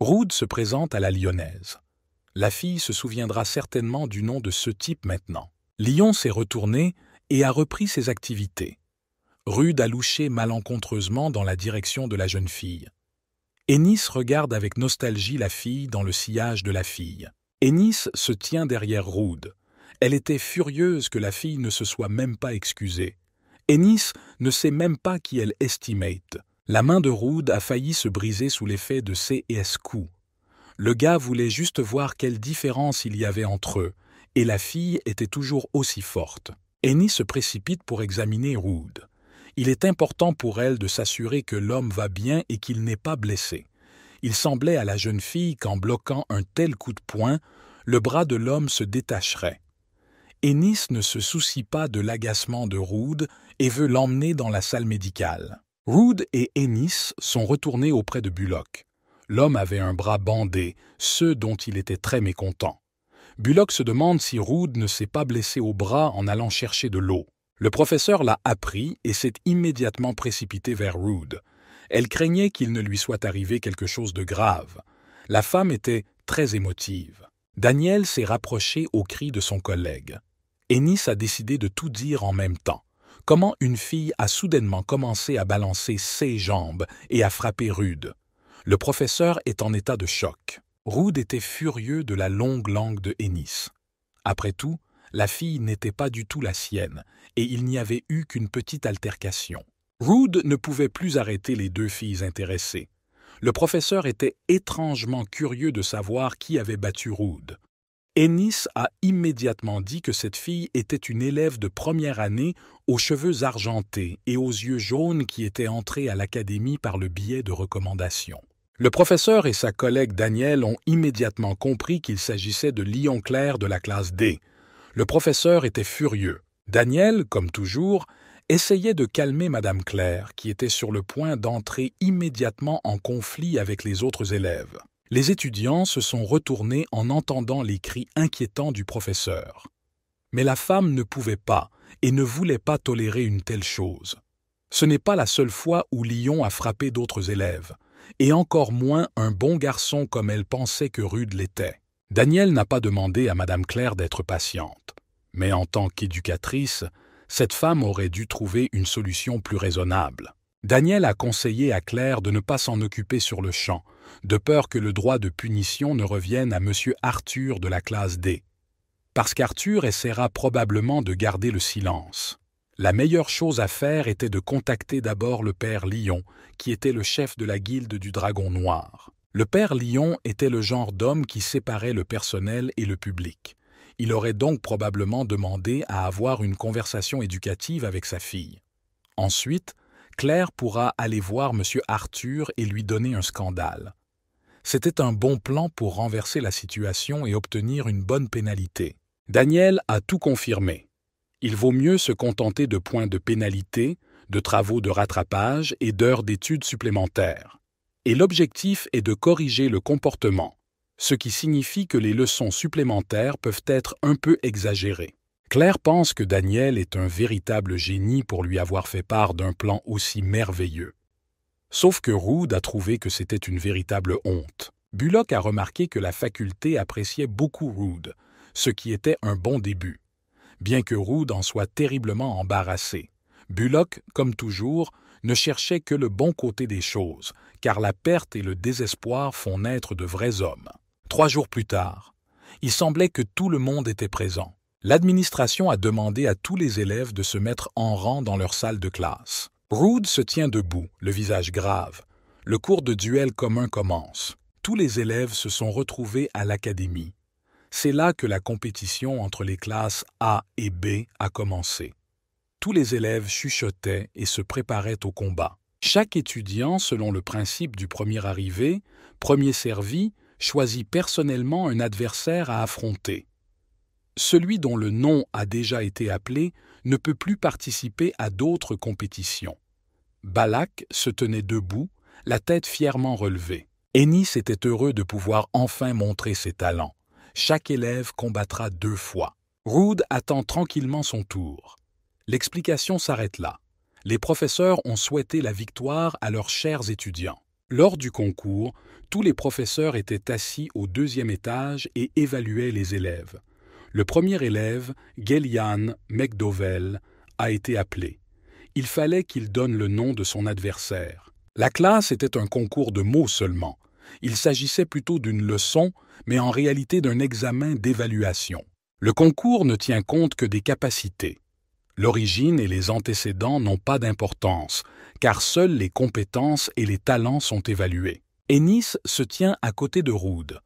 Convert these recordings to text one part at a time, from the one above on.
Rude se présente à la Lyonnaise. La fille se souviendra certainement du nom de ce type maintenant. Lyon s'est retourné et a repris ses activités. Rude a louché malencontreusement dans la direction de la jeune fille. Ennis regarde avec nostalgie la fille dans le sillage de la fille. Ennis se tient derrière Rude. Elle était furieuse que la fille ne se soit même pas excusée. Ennis ne sait même pas qui est Estimate. La main de Rude a failli se briser sous l'effet de ses coups. Le gars voulait juste voir quelle différence il y avait entre eux, et la fille était toujours aussi forte. Ennis se précipite pour examiner Rude. Il est important pour elle de s'assurer que l'homme va bien et qu'il n'est pas blessé. Il semblait à la jeune fille qu'en bloquant un tel coup de poing, le bras de l'homme se détacherait. Ennis ne se soucie pas de l'agacement de Rude et veut l'emmener dans la salle médicale. Rude et Ennis sont retournés auprès de Bullock. L'homme avait un bras bandé, ce dont il était très mécontent. Bullock se demande si Rude ne s'est pas blessé au bras en allant chercher de l'eau. Le professeur l'a appris et s'est immédiatement précipité vers Rude. Elle craignait qu'il ne lui soit arrivé quelque chose de grave. La femme était très émotive. Daniel s'est rapproché au cri de son collègue. Ennis a décidé de tout dire en même temps. Comment une fille a soudainement commencé à balancer ses jambes et à frapper Rude. Le professeur est en état de choc. Rude était furieux de la longue langue de Ennis. Après tout, la fille n'était pas du tout la sienne, et il n'y avait eu qu'une petite altercation. Rude ne pouvait plus arrêter les deux filles intéressées. Le professeur était étrangement curieux de savoir qui avait battu Rude. Ennis a immédiatement dit que cette fille était une élève de première année aux cheveux argentés et aux yeux jaunes qui était entrée à l'académie par le biais de recommandations. Le professeur et sa collègue Daniel ont immédiatement compris qu'il s'agissait de Lyon Claire de la classe D. Le professeur était furieux. Daniel, comme toujours, essayait de calmer Madame Claire, qui était sur le point d'entrer immédiatement en conflit avec les autres élèves. Les étudiants se sont retournés en entendant les cris inquiétants du professeur. Mais la femme ne pouvait pas et ne voulait pas tolérer une telle chose. Ce n'est pas la seule fois où Lyon a frappé d'autres élèves, et encore moins un bon garçon comme elle pensait que Rude l'était. Daniel n'a pas demandé à Madame Claire d'être patiente, mais en tant qu'éducatrice, cette femme aurait dû trouver une solution plus raisonnable. Daniel a conseillé à Claire de ne pas s'en occuper sur le champ, de peur que le droit de punition ne revienne à M. Arthur de la classe D. Parce qu'Arthur essaiera probablement de garder le silence. La meilleure chose à faire était de contacter d'abord le père Lyon, qui était le chef de la guilde du Dragon Noir. Le père Lyon était le genre d'homme qui séparait le personnel et le public. Il aurait donc probablement demandé à avoir une conversation éducative avec sa fille. Ensuite, Claire pourra aller voir M. Arthur et lui donner un scandale. C'était un bon plan pour renverser la situation et obtenir une bonne pénalité. Daniel a tout confirmé. Il vaut mieux se contenter de points de pénalité, de travaux de rattrapage et d'heures d'études supplémentaires. Et l'objectif est de corriger le comportement, ce qui signifie que les leçons supplémentaires peuvent être un peu exagérées. Claire pense que Daniel est un véritable génie pour lui avoir fait part d'un plan aussi merveilleux. Sauf que Rude a trouvé que c'était une véritable honte. Bullock a remarqué que la faculté appréciait beaucoup Rude, ce qui était un bon début. Bien que Rude en soit terriblement embarrassé, Bullock, comme toujours, ne cherchait que le bon côté des choses, car la perte et le désespoir font naître de vrais hommes. 3 jours plus tard, il semblait que tout le monde était présent. L'administration a demandé à tous les élèves de se mettre en rang dans leur salle de classe. Rude se tient debout, le visage grave. Le cours de duel commun commence. Tous les élèves se sont retrouvés à l'académie. C'est là que la compétition entre les classes A et B a commencé. Tous les élèves chuchotaient et se préparaient au combat. Chaque étudiant, selon le principe du premier arrivé, premier servi, choisit personnellement un adversaire à affronter. Celui dont le nom a déjà été appelé ne peut plus participer à d'autres compétitions. Balak se tenait debout, la tête fièrement relevée. Ennis était heureux de pouvoir enfin montrer ses talents. Chaque élève combattra 2 fois. Rude attend tranquillement son tour. L'explication s'arrête là. Les professeurs ont souhaité la victoire à leurs chers étudiants. Lors du concours, tous les professeurs étaient assis au deuxième étage et évaluaient les élèves. Le premier élève, Gelian McDowell, a été appelé. Il fallait qu'il donne le nom de son adversaire. La classe était un concours de mots seulement. Il s'agissait plutôt d'une leçon, mais en réalité d'un examen d'évaluation. Le concours ne tient compte que des capacités. L'origine et les antécédents n'ont pas d'importance, car seules les compétences et les talents sont évalués. Ennis se tient à côté de Rood.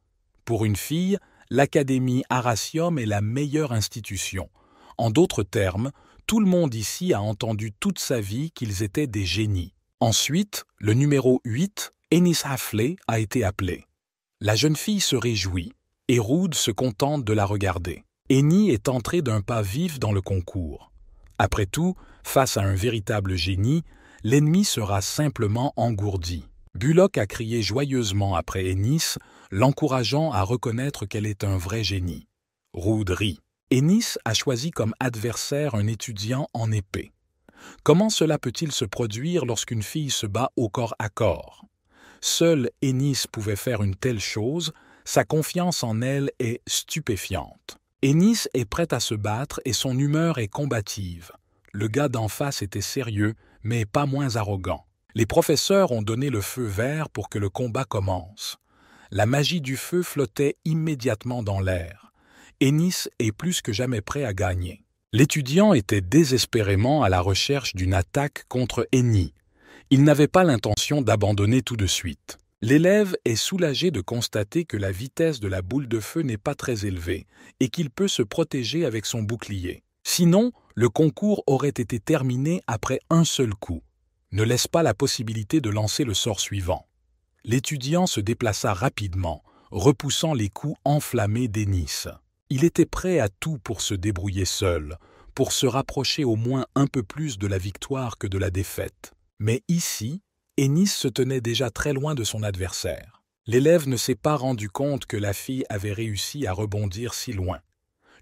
Pour une fille, l'Académie Arasium est la meilleure institution. En d'autres termes, tout le monde ici a entendu toute sa vie qu'ils étaient des génies. Ensuite, le numéro 8, Ennis Hafley, a été appelé. La jeune fille se réjouit, et Rood se contente de la regarder. Ennis est entré d'un pas vif dans le concours. Après tout, face à un véritable génie, l'ennemi sera simplement engourdi. Bullock a crié joyeusement après Ennis, l'encourageant à reconnaître qu'elle est un vrai génie. Rood rit. Ennis a choisi comme adversaire un étudiant en épée. Comment cela peut-il se produire lorsqu'une fille se bat au corps à corps? Seul Ennis pouvait faire une telle chose, sa confiance en elle est stupéfiante. Ennis est prête à se battre et son humeur est combative. Le gars d'en face était sérieux, mais pas moins arrogant. Les professeurs ont donné le feu vert pour que le combat commence. La magie du feu flottait immédiatement dans l'air. Ennis est plus que jamais prêt à gagner. L'étudiant était désespérément à la recherche d'une attaque contre Ennis. Il n'avait pas l'intention d'abandonner tout de suite. L'élève est soulagé de constater que la vitesse de la boule de feu n'est pas très élevée et qu'il peut se protéger avec son bouclier. Sinon, le concours aurait été terminé après un seul coup. Ne laisse pas la possibilité de lancer le sort suivant. L'étudiant se déplaça rapidement, repoussant les coups enflammés d'Ennis. Il était prêt à tout pour se débrouiller seul, pour se rapprocher au moins un peu plus de la victoire que de la défaite. Mais ici, Ennis se tenait déjà très loin de son adversaire. L'élève ne s'est pas rendu compte que la fille avait réussi à rebondir si loin.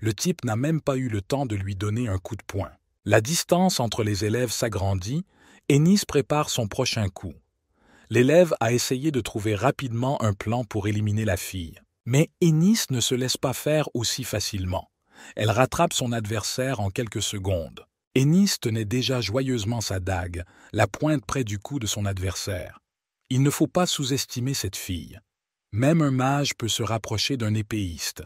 Le type n'a même pas eu le temps de lui donner un coup de poing. La distance entre les élèves s'agrandit, Ennis prépare son prochain coup. L'élève a essayé de trouver rapidement un plan pour éliminer la fille. Mais Ennis ne se laisse pas faire aussi facilement. Elle rattrape son adversaire en quelques secondes. Ennis tenait déjà joyeusement sa dague, la pointe près du cou de son adversaire. Il ne faut pas sous-estimer cette fille. Même un mage peut se rapprocher d'un épéiste.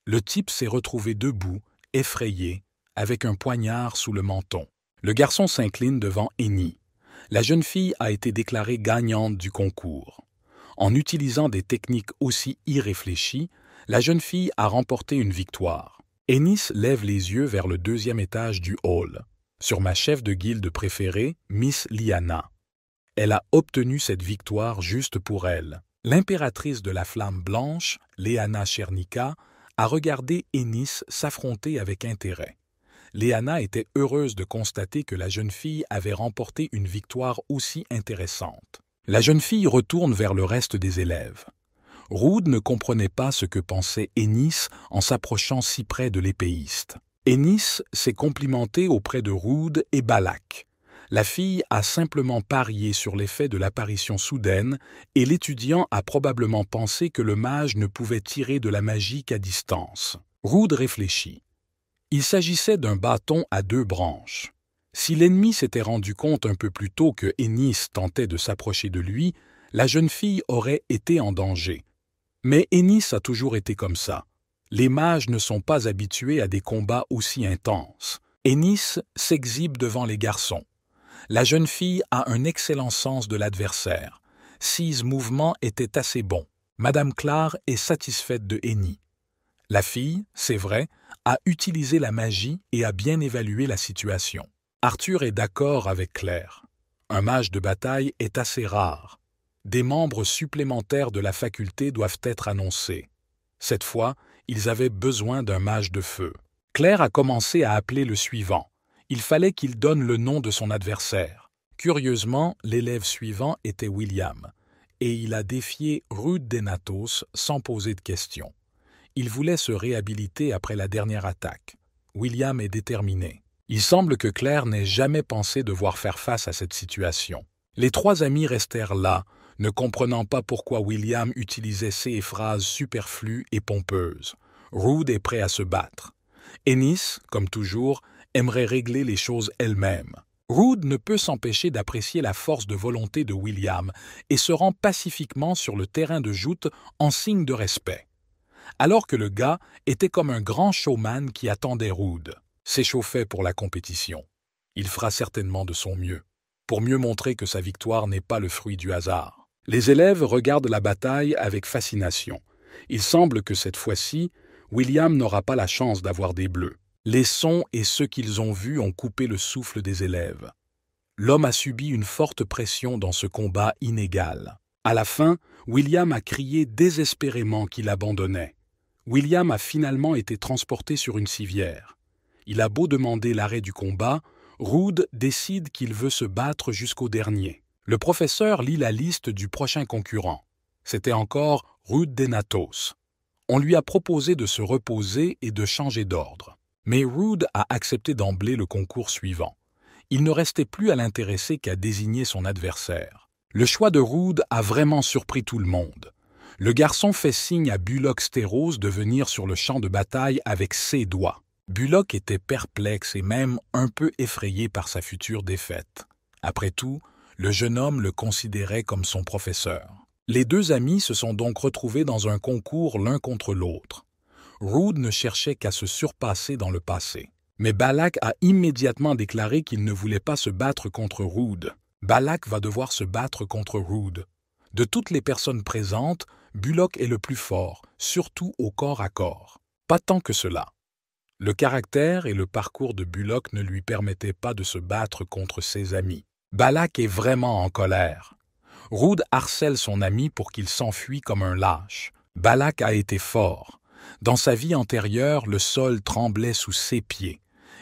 Le type s'est retrouvé debout, effrayé, avec un poignard sous le menton. Le garçon s'incline devant Ennis. La jeune fille a été déclarée gagnante du concours. En utilisant des techniques aussi irréfléchies, la jeune fille a remporté une victoire. Ennis lève les yeux vers le deuxième étage du hall. Sur ma chef de guilde préférée, Miss Liana. Elle a obtenu cette victoire juste pour elle. L'impératrice de la Flamme Blanche, Leana Chernica, a regardé Ennis s'affronter avec intérêt. Leana était heureuse de constater que la jeune fille avait remporté une victoire aussi intéressante. La jeune fille retourne vers le reste des élèves. Rood ne comprenait pas ce que pensait Ennis en s'approchant si près de l'épéiste. Ennis s'est complimenté auprès de Rood et Balak. La fille a simplement parié sur l'effet de l'apparition soudaine et l'étudiant a probablement pensé que le mage ne pouvait tirer de la magie qu'à distance. Rood réfléchit. Il s'agissait d'un bâton à 2 branches. Si l'ennemi s'était rendu compte un peu plus tôt que Ennis tentait de s'approcher de lui, la jeune fille aurait été en danger. Mais Ennis a toujours été comme ça. Les mages ne sont pas habitués à des combats aussi intenses. Ennis s'exhibe devant les garçons. La jeune fille a un excellent sens de l'adversaire. 6 mouvements étaient assez bons. Madame Clare est satisfaite de Ennis. La fille, c'est vrai, a utilisé la magie et a bien évalué la situation. Arthur est d'accord avec Claire. Un mage de bataille est assez rare. Des membres supplémentaires de la faculté doivent être annoncés. Cette fois, ils avaient besoin d'un mage de feu. Claire a commencé à appeler le suivant. Il fallait qu'il donne le nom de son adversaire. Curieusement, l'élève suivant était William, et il a défié Rude Denatos sans poser de questions. Il voulait se réhabiliter après la dernière attaque. William est déterminé. Il semble que Claire n'ait jamais pensé devoir faire face à cette situation. Les 3 amis restèrent là, ne comprenant pas pourquoi William utilisait ces phrases superflues et pompeuses. Rude est prêt à se battre. Ennis, comme toujours, aimerait régler les choses elle-même. Rude ne peut s'empêcher d'apprécier la force de volonté de William et se rend pacifiquement sur le terrain de joute en signe de respect. Alors que le gars était comme un grand showman qui attendait Rude, s'échauffait pour la compétition. Il fera certainement de son mieux, pour mieux montrer que sa victoire n'est pas le fruit du hasard. Les élèves regardent la bataille avec fascination. Il semble que cette fois-ci, William n'aura pas la chance d'avoir des bleus. Les sons et ceux qu'ils ont vus ont coupé le souffle des élèves. L'homme a subi une forte pression dans ce combat inégal. À la fin, William a crié désespérément qu'il abandonnait. William a finalement été transporté sur une civière. Il a beau demander l'arrêt du combat, Rude décide qu'il veut se battre jusqu'au dernier. Le professeur lit la liste du prochain concurrent. C'était encore Rude Denatos. On lui a proposé de se reposer et de changer d'ordre. Mais Rude a accepté d'emblée le concours suivant. Il ne restait plus à l'intéresser qu'à désigner son adversaire. Le choix de Rude a vraiment surpris tout le monde. Le garçon fait signe à Bullock Sterros de venir sur le champ de bataille avec ses doigts. Bullock était perplexe et même un peu effrayé par sa future défaite. Après tout, le jeune homme le considérait comme son professeur. Les deux amis se sont donc retrouvés dans un concours l'un contre l'autre. Rude ne cherchait qu'à se surpasser dans le passé. Mais Balak a immédiatement déclaré qu'il ne voulait pas se battre contre Rude. Balak va devoir se battre contre Rude. De toutes les personnes présentes, Bullock est le plus fort, surtout au corps à corps. Pas tant que cela. Le caractère et le parcours de Bullock ne lui permettaient pas de se battre contre ses amis. Balak est vraiment en colère. Rude harcèle son ami pour qu'il s'enfuit comme un lâche. Balak a été fort. Dans sa vie antérieure, le sol tremblait sous ses pieds.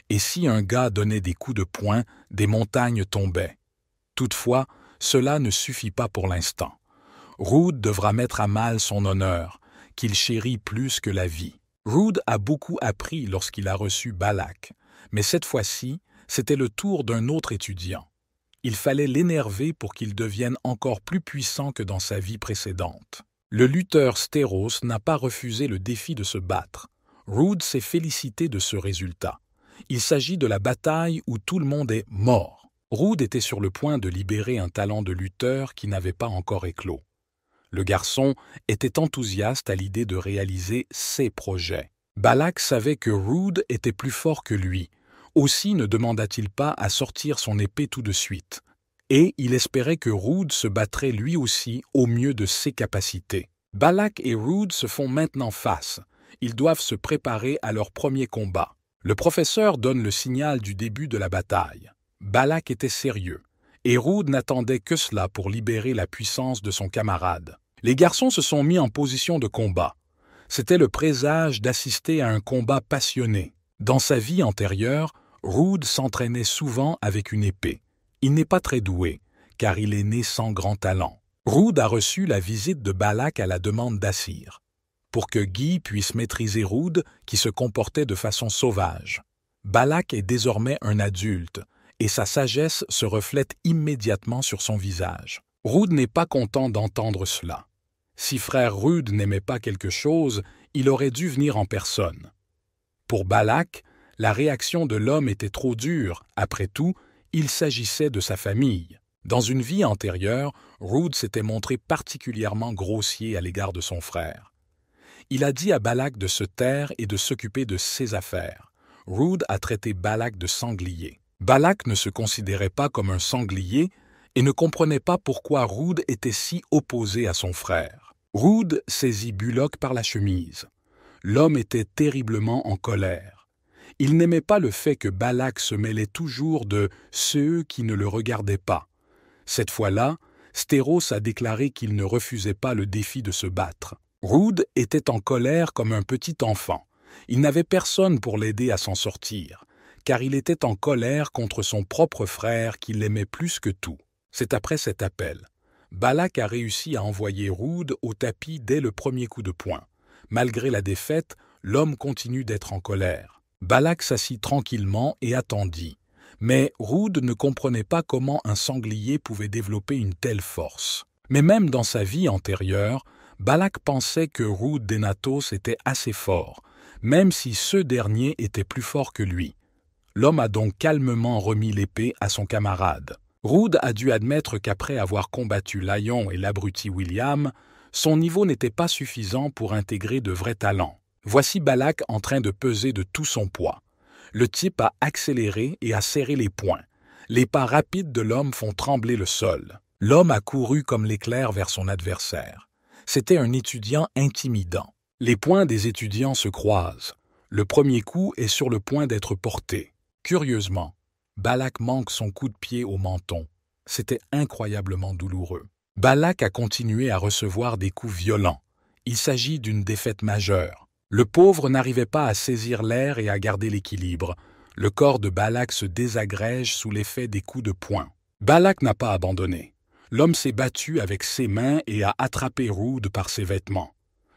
Et si un gars donnait des coups de poing, des montagnes tombaient. Toutefois, cela ne suffit pas pour l'instant. Rude devra mettre à mal son honneur, qu'il chérit plus que la vie. Rude a beaucoup appris lorsqu'il a reçu Balak, mais cette fois-ci, c'était le tour d'un autre étudiant. Il fallait l'énerver pour qu'il devienne encore plus puissant que dans sa vie précédente. Le lutteur Sterros n'a pas refusé le défi de se battre. Rude s'est félicité de ce résultat. Il s'agit de la bataille où tout le monde est mort. Rude était sur le point de libérer un talent de lutteur qui n'avait pas encore éclos. Le garçon était enthousiaste à l'idée de réaliser ses projets. Balak savait que Rude était plus fort que lui. Aussi ne demanda-t-il pas à sortir son épée tout de suite. Et il espérait que Rude se battrait lui aussi au mieux de ses capacités. Balak et Rude se font maintenant face. Ils doivent se préparer à leur premier combat. Le professeur donne le signal du début de la bataille. Balak était sérieux, et Rude n'attendait que cela pour libérer la puissance de son camarade. Les garçons se sont mis en position de combat. C'était le présage d'assister à un combat passionné. Dans sa vie antérieure, Rude s'entraînait souvent avec une épée. Il n'est pas très doué, car il est né sans grand talent. Rude a reçu la visite de Balak à la demande d'Assir, pour que Guy puisse maîtriser Rude qui se comportait de façon sauvage. Balak est désormais un adulte, et sa sagesse se reflète immédiatement sur son visage. Rude n'est pas content d'entendre cela. Si frère Rude n'aimait pas quelque chose, il aurait dû venir en personne. Pour Balak, la réaction de l'homme était trop dure. Après tout, il s'agissait de sa famille. Dans une vie antérieure, Rude s'était montré particulièrement grossier à l'égard de son frère. Il a dit à Balak de se taire et de s'occuper de ses affaires. Rude a traité Balak de sanglier. Balak ne se considérait pas comme un sanglier et ne comprenait pas pourquoi Rude était si opposé à son frère. Rude saisit Bullock par la chemise. L'homme était terriblement en colère. Il n'aimait pas le fait que Balak se mêlait toujours de ceux qui ne le regardaient pas. Cette fois-là, Sterros a déclaré qu'il ne refusait pas le défi de se battre. Rude était en colère comme un petit enfant. Il n'avait personne pour l'aider à s'en sortir, car il était en colère contre son propre frère qui l'aimait plus que tout. C'est après cet appel. Balak a réussi à envoyer Rude au tapis dès le premier coup de poing. Malgré la défaite, l'homme continue d'être en colère. Balak s'assit tranquillement et attendit. Mais Rude ne comprenait pas comment un sanglier pouvait développer une telle force. Mais même dans sa vie antérieure, Balak pensait que Roud d'Enatos était assez fort, même si ce dernier était plus fort que lui. L'homme a donc calmement remis l'épée à son camarade. Roud a dû admettre qu'après avoir combattu Lion et l'abruti William, son niveau n'était pas suffisant pour intégrer de vrais talents. Voici Balak en train de peser de tout son poids. Le type a accéléré et a serré les poings. Les pas rapides de l'homme font trembler le sol. L'homme a couru comme l'éclair vers son adversaire. C'était un étudiant intimidant. Les poings des étudiants se croisent. Le premier coup est sur le point d'être porté. Curieusement, Balak manque son coup de pied au menton. C'était incroyablement douloureux. Balak a continué à recevoir des coups violents. Il s'agit d'une défaite majeure. Le pauvre n'arrivait pas à saisir l'air et à garder l'équilibre. Le corps de Balak se désagrège sous l'effet des coups de poing. Balak n'a pas abandonné. L'homme s'est battu avec ses mains et a attrapé Roud par ses vêtements.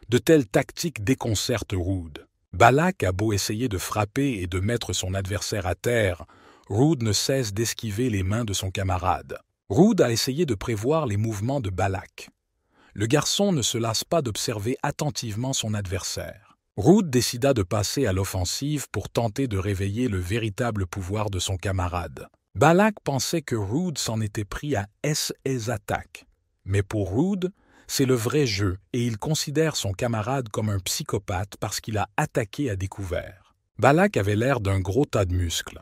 De telles tactiques déconcertent Roud. Balak a beau essayer de frapper et de mettre son adversaire à terre, Roud ne cesse d'esquiver les mains de son camarade. Roud a essayé de prévoir les mouvements de Balak. Le garçon ne se lasse pas d'observer attentivement son adversaire. Roud décida de passer à l'offensive pour tenter de réveiller le véritable pouvoir de son camarade. Balak pensait que Roud s'en était pris à ses attaques. Mais pour Roud, c'est le vrai jeu et il considère son camarade comme un psychopathe parce qu'il a attaqué à découvert. Balak avait l'air d'un gros tas de muscles.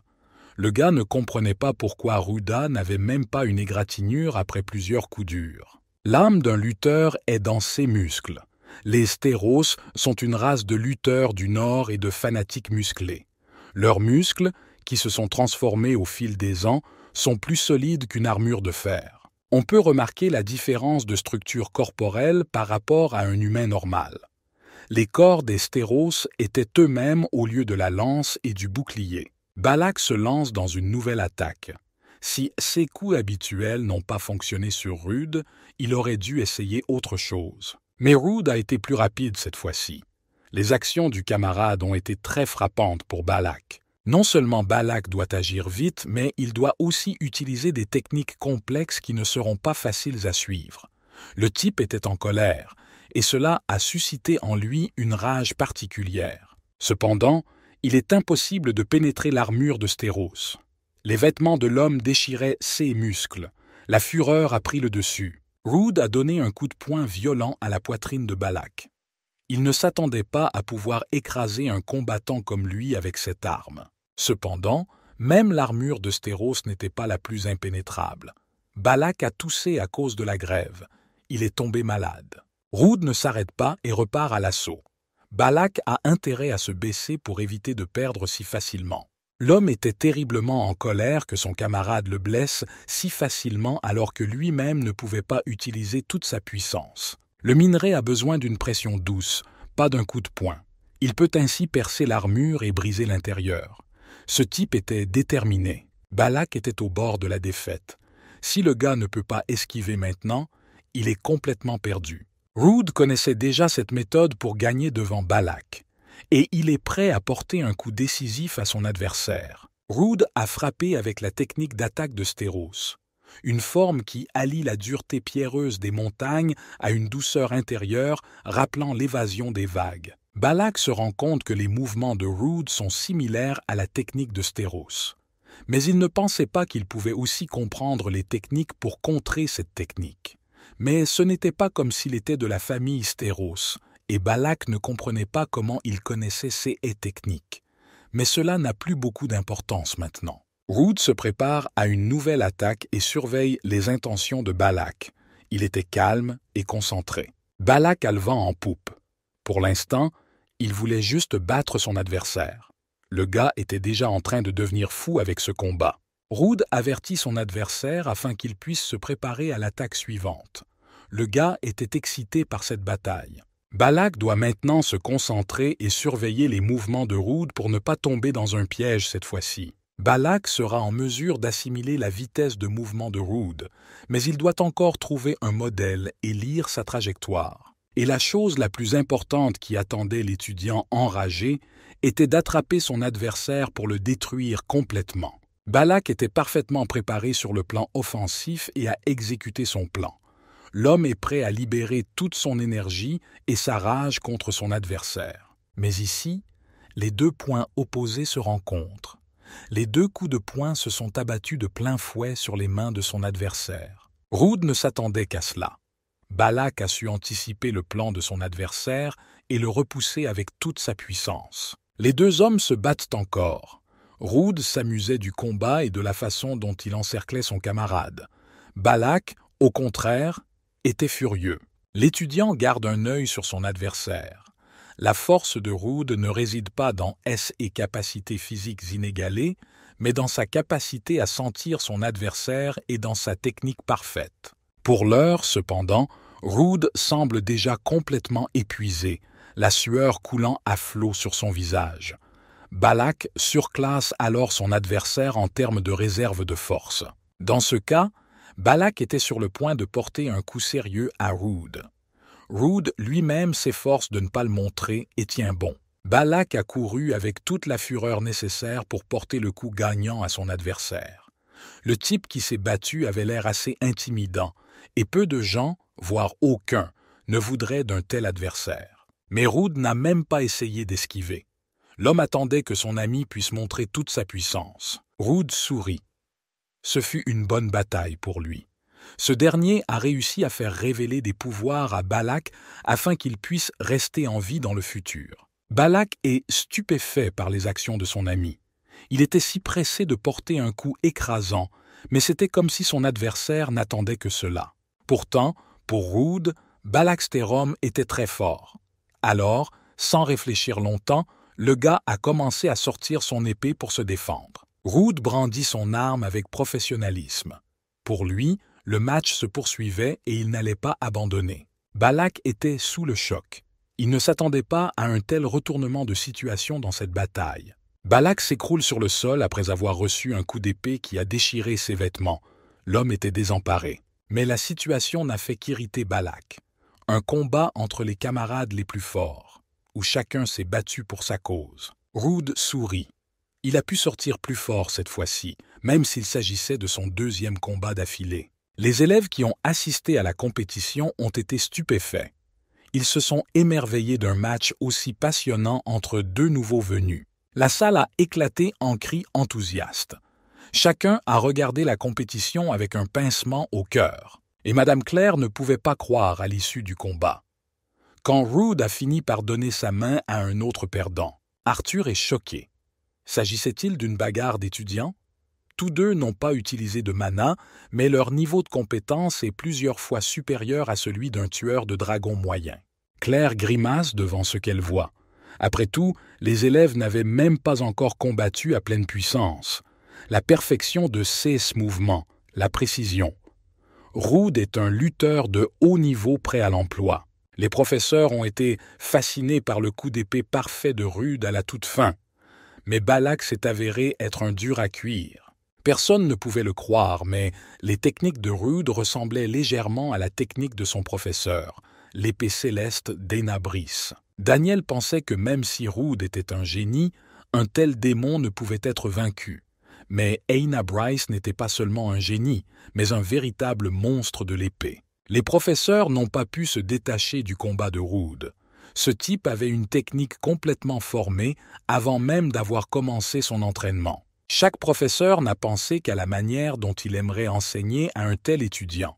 Le gars ne comprenait pas pourquoi Ruda n'avait même pas une égratignure après plusieurs coups durs. L'âme d'un lutteur est dans ses muscles. Les stéros sont une race de lutteurs du Nord et de fanatiques musclés. Leurs muscles, qui se sont transformés au fil des ans, sont plus solides qu'une armure de fer. On peut remarquer la différence de structure corporelle par rapport à un humain normal. Les corps des stéros étaient eux-mêmes au lieu de la lance et du bouclier. Balak se lance dans une nouvelle attaque. Si ses coups habituels n'ont pas fonctionné sur Roud, il aurait dû essayer autre chose. Mais Roud a été plus rapide cette fois-ci. Les actions du camarade ont été très frappantes pour Balak. Non seulement Balak doit agir vite, mais il doit aussi utiliser des techniques complexes qui ne seront pas faciles à suivre. Le type était en colère, et cela a suscité en lui une rage particulière. Cependant, il est impossible de pénétrer l'armure de Stéros. Les vêtements de l'homme déchiraient ses muscles. La fureur a pris le dessus. Roud a donné un coup de poing violent à la poitrine de Balak. Il ne s'attendait pas à pouvoir écraser un combattant comme lui avec cette arme. Cependant, même l'armure de Stéros n'était pas la plus impénétrable. Balak a toussé à cause de la grève. Il est tombé malade. Roud ne s'arrête pas et repart à l'assaut. Balak a intérêt à se baisser pour éviter de perdre si facilement. L'homme était terriblement en colère que son camarade le blesse si facilement alors que lui-même ne pouvait pas utiliser toute sa puissance. Le minerai a besoin d'une pression douce, pas d'un coup de poing. Il peut ainsi percer l'armure et briser l'intérieur. Ce type était déterminé. Balak était au bord de la défaite. Si le gars ne peut pas esquiver maintenant, il est complètement perdu. Roud connaissait déjà cette méthode pour gagner devant Balak, et il est prêt à porter un coup décisif à son adversaire. Roud a frappé avec la technique d'attaque de Stéros, une forme qui allie la dureté pierreuse des montagnes à une douceur intérieure rappelant l'évasion des vagues. Balak se rend compte que les mouvements de Roud sont similaires à la technique de Stéros. Mais il ne pensait pas qu'il pouvait aussi comprendre les techniques pour contrer cette technique. Mais ce n'était pas comme s'il était de la famille Stéros, et Balak ne comprenait pas comment il connaissait ces techniques. Mais cela n'a plus beaucoup d'importance maintenant. Roud se prépare à une nouvelle attaque et surveille les intentions de Balak. Il était calme et concentré. Balak a le vent en poupe. Pour l'instant, il voulait juste battre son adversaire. Le gars était déjà en train de devenir fou avec ce combat. Roud avertit son adversaire afin qu'il puisse se préparer à l'attaque suivante. Le gars était excité par cette bataille. Balak doit maintenant se concentrer et surveiller les mouvements de Roud pour ne pas tomber dans un piège cette fois-ci. Balak sera en mesure d'assimiler la vitesse de mouvement de Roud, mais il doit encore trouver un modèle et lire sa trajectoire. Et la chose la plus importante qui attendait l'étudiant enragé était d'attraper son adversaire pour le détruire complètement. Balak était parfaitement préparé sur le plan offensif et a exécuté son plan. L'homme est prêt à libérer toute son énergie et sa rage contre son adversaire. Mais ici, les deux points opposés se rencontrent. Les deux coups de poing se sont abattus de plein fouet sur les mains de son adversaire. Rude ne s'attendait qu'à cela. Balak a su anticiper le plan de son adversaire et le repousser avec toute sa puissance. Les deux hommes se battent encore. Rude s'amusait du combat et de la façon dont il encerclait son camarade. Balak, au contraire, était furieux. L'étudiant garde un œil sur son adversaire. La force de Rude ne réside pas dans ses capacités physiques inégalées, mais dans sa capacité à sentir son adversaire et dans sa technique parfaite. Pour l'heure, cependant, Rude semble déjà complètement épuisé, la sueur coulant à flots sur son visage. Balak surclasse alors son adversaire en termes de réserve de force. Dans ce cas, Balak était sur le point de porter un coup sérieux à Rude. Rude lui-même s'efforce de ne pas le montrer et tient bon. Balak a couru avec toute la fureur nécessaire pour porter le coup gagnant à son adversaire. Le type qui s'est battu avait l'air assez intimidant, et peu de gens, voire aucun, ne voudraient d'un tel adversaire. Mais Rude n'a même pas essayé d'esquiver. L'homme attendait que son ami puisse montrer toute sa puissance. Rude sourit. Ce fut une bonne bataille pour lui. Ce dernier a réussi à faire révéler des pouvoirs à Balak afin qu'il puisse rester en vie dans le futur. Balak est stupéfait par les actions de son ami. Il était si pressé de porter un coup écrasant, mais c'était comme si son adversaire n'attendait que cela. Pourtant, pour Rude, Balaxtérum était très fort. Alors, sans réfléchir longtemps, le gars a commencé à sortir son épée pour se défendre. Rude brandit son arme avec professionnalisme. Pour lui, le match se poursuivait et il n'allait pas abandonner. Balak était sous le choc. Il ne s'attendait pas à un tel retournement de situation dans cette bataille. Balak s'écroule sur le sol après avoir reçu un coup d'épée qui a déchiré ses vêtements. L'homme était désemparé. Mais la situation n'a fait qu'irriter Balak. Un combat entre les camarades les plus forts, où chacun s'est battu pour sa cause. Rude sourit. Il a pu sortir plus fort cette fois-ci, même s'il s'agissait de son deuxième combat d'affilée. Les élèves qui ont assisté à la compétition ont été stupéfaits. Ils se sont émerveillés d'un match aussi passionnant entre deux nouveaux venus. La salle a éclaté en cris enthousiastes. Chacun a regardé la compétition avec un pincement au cœur. Et Madame Claire ne pouvait pas croire à l'issue du combat. Quand Rude a fini par donner sa main à un autre perdant, Arthur est choqué. S'agissait-il d'une bagarre d'étudiants? Tous deux n'ont pas utilisé de mana, mais leur niveau de compétence est plusieurs fois supérieur à celui d'un tueur de dragons moyen. Claire grimace devant ce qu'elle voit. Après tout, les élèves n'avaient même pas encore combattu à pleine puissance. La perfection de ces mouvements, la précision. Rude est un lutteur de haut niveau prêt à l'emploi. Les professeurs ont été fascinés par le coup d'épée parfait de Rude à la toute fin. Mais Balak s'est avéré être un dur à cuire. Personne ne pouvait le croire, mais les techniques de Rude ressemblaient légèrement à la technique de son professeur, l'épée céleste d'Enabris. Daniel pensait que même si Rude était un génie, un tel démon ne pouvait être vaincu. Mais Enabris n'était pas seulement un génie, mais un véritable monstre de l'épée. Les professeurs n'ont pas pu se détacher du combat de Rude. Ce type avait une technique complètement formée avant même d'avoir commencé son entraînement. Chaque professeur n'a pensé qu'à la manière dont il aimerait enseigner à un tel étudiant.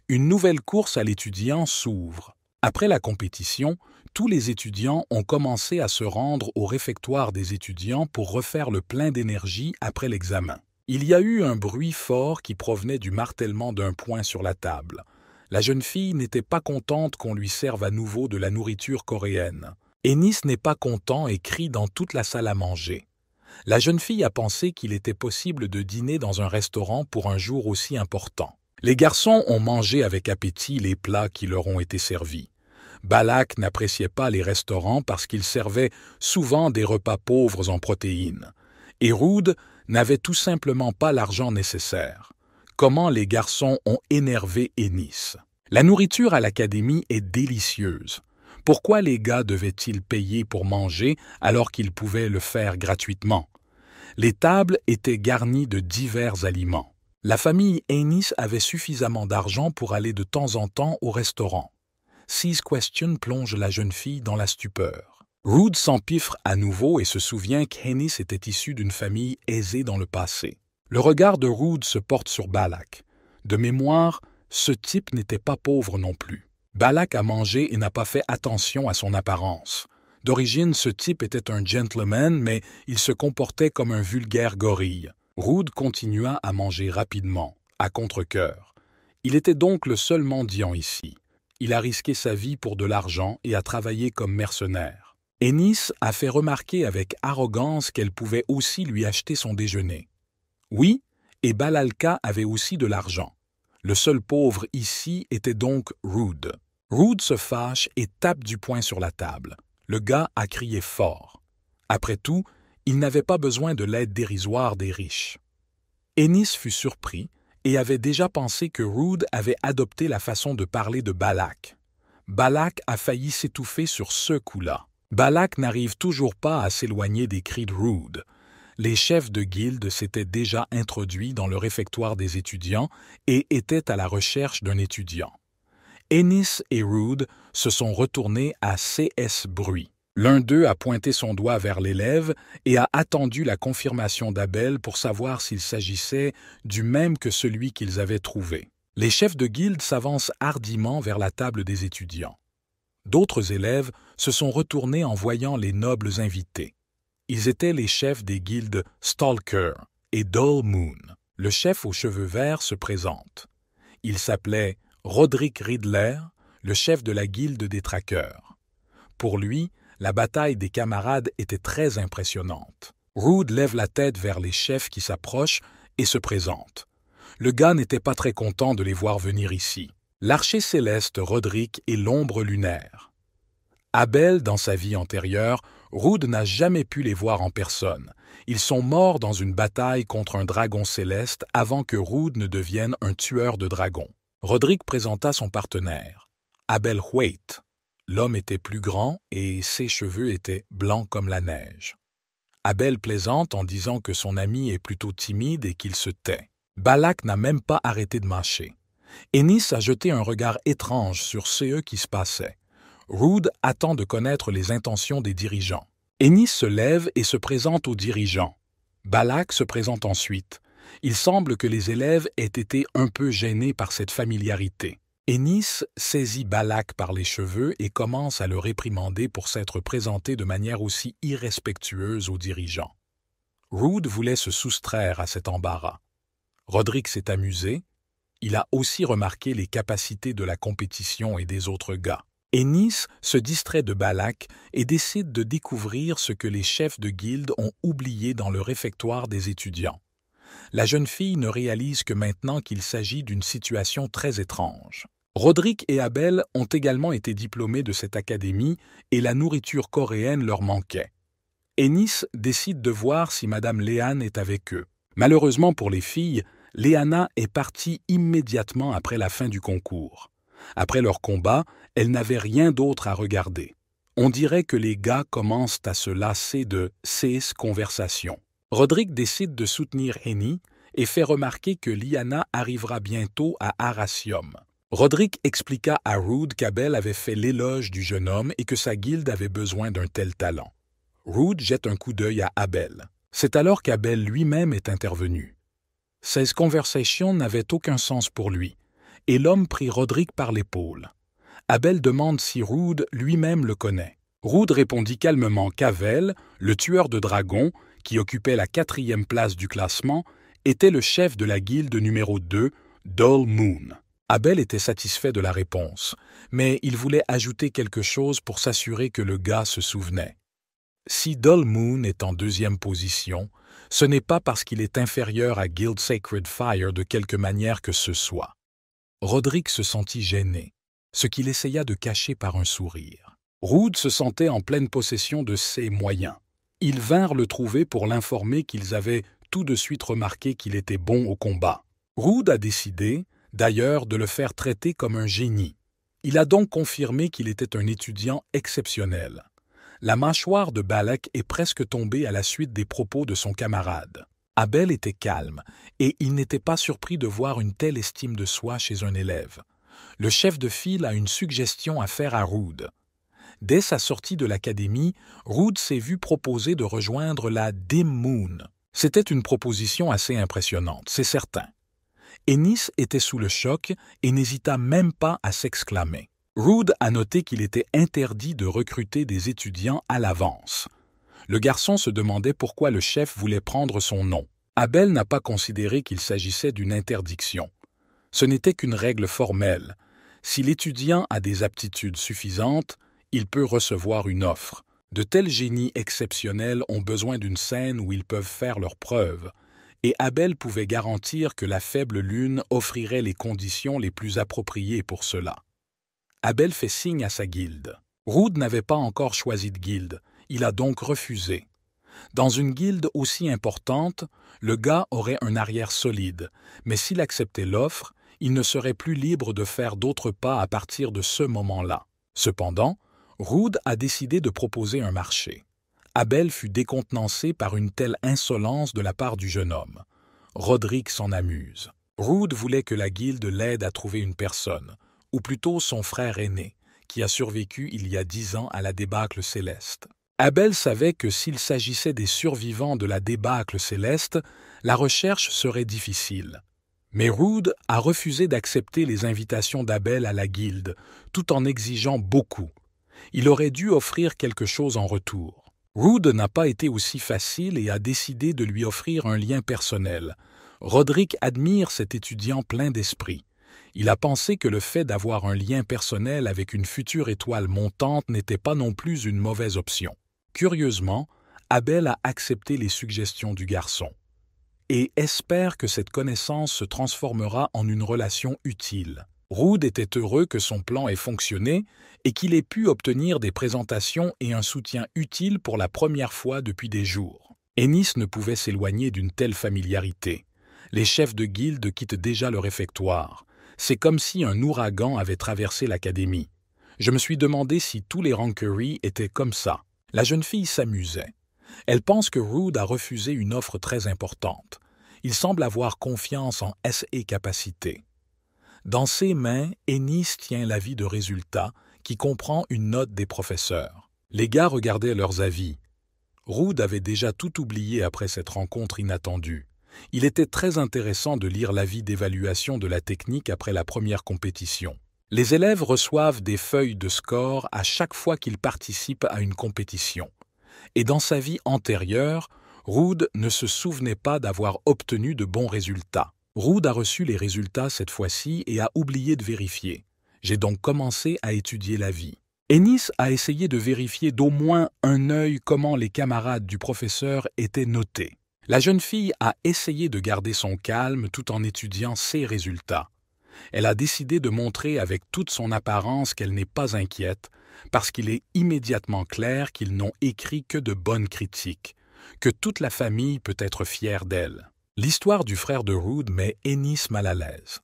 Une nouvelle course à l'étudiant s'ouvre. Après la compétition, tous les étudiants ont commencé à se rendre au réfectoire des étudiants pour refaire le plein d'énergie après l'examen. Il y a eu un bruit fort qui provenait du martèlement d'un poing sur la table. La jeune fille n'était pas contente qu'on lui serve à nouveau de la nourriture coréenne. Ennis n'est pas content et crie dans toute la salle à manger. La jeune fille a pensé qu'il était possible de dîner dans un restaurant pour un jour aussi important. Les garçons ont mangé avec appétit les plats qui leur ont été servis. Balak n'appréciait pas les restaurants parce qu'ils servaient souvent des repas pauvres en protéines. Et Rude n'avait tout simplement pas l'argent nécessaire. Comment les garçons ont énervé Ennis. La nourriture à l'académie est délicieuse. Pourquoi les gars devaient-ils payer pour manger alors qu'ils pouvaient le faire gratuitement? Les tables étaient garnies de divers aliments. La famille Ennis avait suffisamment d'argent pour aller de temps en temps au restaurant. Seize Question plonge la jeune fille dans la stupeur. Rude s'empiffre à nouveau et se souvient qu'Ennis était issu d'une famille aisée dans le passé. Le regard de Rude se porte sur Balak. De mémoire, ce type n'était pas pauvre non plus. Balak a mangé et n'a pas fait attention à son apparence. D'origine, ce type était un gentleman, mais il se comportait comme un vulgaire gorille. Rude continua à manger rapidement, à contre-cœur. Il était donc le seul mendiant ici. Il a risqué sa vie pour de l'argent et a travaillé comme mercenaire. Ennis a fait remarquer avec arrogance qu'elle pouvait aussi lui acheter son déjeuner. Oui, et Balalka avait aussi de l'argent. Le seul pauvre ici était donc Rude. Rude se fâche et tape du poing sur la table. Le gars a crié fort. Après tout, il n'avait pas besoin de l'aide dérisoire des riches. Ennis fut surpris et avait déjà pensé que Rude avait adopté la façon de parler de Balak. Balak a failli s'étouffer sur ce coup-là. Balak n'arrive toujours pas à s'éloigner des cris de Rude. Les chefs de guilde s'étaient déjà introduits dans le réfectoire des étudiants et étaient à la recherche d'un étudiant. Ennis et Rude se sont retournés à C.S. Bruit. L'un d'eux a pointé son doigt vers l'élève et a attendu la confirmation d'Abel pour savoir s'il s'agissait du même que celui qu'ils avaient trouvé. Les chefs de guilde s'avancent hardiment vers la table des étudiants. D'autres élèves se sont retournés en voyant les nobles invités. Ils étaient les chefs des guildes Stalker et Dull Moon. Le chef aux cheveux verts se présente. Il s'appelait Roderick Riddler, le chef de la guilde des traqueurs. Pour lui, la bataille des camarades était très impressionnante. Rude lève la tête vers les chefs qui s'approchent et se présente. Le gars n'était pas très content de les voir venir ici. L'archer céleste Roderick est l'ombre lunaire. Abel, dans sa vie antérieure, Rude n'a jamais pu les voir en personne. Ils sont morts dans une bataille contre un dragon céleste avant que Rude ne devienne un tueur de dragons. Roderick présenta son partenaire, Abel Waite. L'homme était plus grand et ses cheveux étaient blancs comme la neige. Abel plaisante en disant que son ami est plutôt timide et qu'il se tait. Balak n'a même pas arrêté de mâcher. Ennis a jeté un regard étrange sur ce qui se passait. Rude attend de connaître les intentions des dirigeants. Ennis se lève et se présente aux dirigeants. Balak se présente ensuite. Il semble que les élèves aient été un peu gênés par cette familiarité. Ennis saisit Balak par les cheveux et commence à le réprimander pour s'être présenté de manière aussi irrespectueuse aux dirigeants. Rude voulait se soustraire à cet embarras. Roderick s'est amusé. Il a aussi remarqué les capacités de la compétition et des autres gars. Ennis se distrait de Balak et décide de découvrir ce que les chefs de guilde ont oublié dans le réfectoire des étudiants. La jeune fille ne réalise que maintenant qu'il s'agit d'une situation très étrange. Roderick et Abel ont également été diplômés de cette académie et la nourriture coréenne leur manquait. Ennis décide de voir si Madame Léane est avec eux. Malheureusement pour les filles, Léana est partie immédiatement après la fin du concours. Après leur combat, elle n'avait rien d'autre à regarder. On dirait que les gars commencent à se lasser de ces conversations. Roderick décide de soutenir Henny et fait remarquer que Lyanna arrivera bientôt à Arasium. Roderick expliqua à Rude qu'Abel avait fait l'éloge du jeune homme et que sa guilde avait besoin d'un tel talent. Rude jette un coup d'œil à Abel. C'est alors qu'Abel lui-même est intervenu. Ces conversations n'avaient aucun sens pour lui, et l'homme prit Roderick par l'épaule. Abel demande si Rude lui-même le connaît. Rude répondit calmement qu'Avel, le tueur de dragons, qui occupait la 4e place du classement, était le chef de la guilde numéro 2, Dull Moon. Abel était satisfait de la réponse, mais il voulait ajouter quelque chose pour s'assurer que le gars se souvenait. Si Dull Moon est en 2e position, ce n'est pas parce qu'il est inférieur à Guild Sacred Fire de quelque manière que ce soit. Roderick se sentit gêné, ce qu'il essaya de cacher par un sourire. Rude se sentait en pleine possession de ses moyens. Ils vinrent le trouver pour l'informer qu'ils avaient tout de suite remarqué qu'il était bon au combat. Rude a décidé, d'ailleurs, de le faire traiter comme un génie. Il a donc confirmé qu'il était un étudiant exceptionnel. La mâchoire de Balak est presque tombée à la suite des propos de son camarade. Abel était calme, et il n'était pas surpris de voir une telle estime de soi chez un élève. Le chef de file a une suggestion à faire à Ruud. Dès sa sortie de l'académie, Ruud s'est vu proposer de rejoindre la Dim Moon. C'était une proposition assez impressionnante, c'est certain. Ennis était sous le choc et n'hésita même pas à s'exclamer. Ruud a noté qu'il était interdit de recruter des étudiants à l'avance. Le garçon se demandait pourquoi le chef voulait prendre son nom. Abel n'a pas considéré qu'il s'agissait d'une interdiction. Ce n'était qu'une règle formelle. Si l'étudiant a des aptitudes suffisantes, il peut recevoir une offre. De tels génies exceptionnels ont besoin d'une scène où ils peuvent faire leurs preuves, et Abel pouvait garantir que la faible lune offrirait les conditions les plus appropriées pour cela. Abel fait signe à sa guilde. Ruud n'avait pas encore choisi de guilde, il a donc refusé. Dans une guilde aussi importante, le gars aurait un arrière solide, mais s'il acceptait l'offre, il ne serait plus libre de faire d'autres pas à partir de ce moment-là. Cependant, Ruud a décidé de proposer un marché. Abel fut décontenancé par une telle insolence de la part du jeune homme. Roderick s'en amuse. Ruud voulait que la guilde l'aide à trouver une personne, ou plutôt son frère aîné, qui a survécu il y a 10 ans à la débâcle céleste. Abel savait que s'il s'agissait des survivants de la débâcle céleste, la recherche serait difficile. Mais Ruud a refusé d'accepter les invitations d'Abel à la guilde, tout en exigeant beaucoup. Il aurait dû offrir quelque chose en retour. Ruud n'a pas été aussi facile et a décidé de lui offrir un lien personnel. Roderick admire cet étudiant plein d'esprit. Il a pensé que le fait d'avoir un lien personnel avec une future étoile montante n'était pas non plus une mauvaise option. Curieusement, Abel a accepté les suggestions du garçon et espère que cette connaissance se transformera en une relation utile. Ruud était heureux que son plan ait fonctionné et qu'il ait pu obtenir des présentations et un soutien utile pour la première fois depuis des jours. Ennis ne pouvait s'éloigner d'une telle familiarité. Les chefs de guilde quittent déjà le réfectoire. C'est comme si un ouragan avait traversé l'académie. Je me suis demandé si tous les Rankery étaient comme ça. La jeune fille s'amusait. Elle pense que Ruud a refusé une offre très importante. Il semble avoir confiance en ses capacités. Dans ses mains, Ennis tient l'avis de résultat qui comprend une note des professeurs. Les gars regardaient leurs avis. Ruud avait déjà tout oublié après cette rencontre inattendue. Il était très intéressant de lire l'avis d'évaluation de la technique après la première compétition. Les élèves reçoivent des feuilles de score à chaque fois qu'ils participent à une compétition. Et dans sa vie antérieure, Ruud ne se souvenait pas d'avoir obtenu de bons résultats. Ruud a reçu les résultats cette fois-ci et a oublié de vérifier. J'ai donc commencé à étudier l'avis. Ennis a essayé de vérifier d'au moins un œil comment les camarades du professeur étaient notés. La jeune fille a essayé de garder son calme tout en étudiant ses résultats. Elle a décidé de montrer avec toute son apparence qu'elle n'est pas inquiète, parce qu'il est immédiatement clair qu'ils n'ont écrit que de bonnes critiques, que toute la famille peut être fière d'elle. L'histoire du frère de Ruud met Ennis mal à l'aise.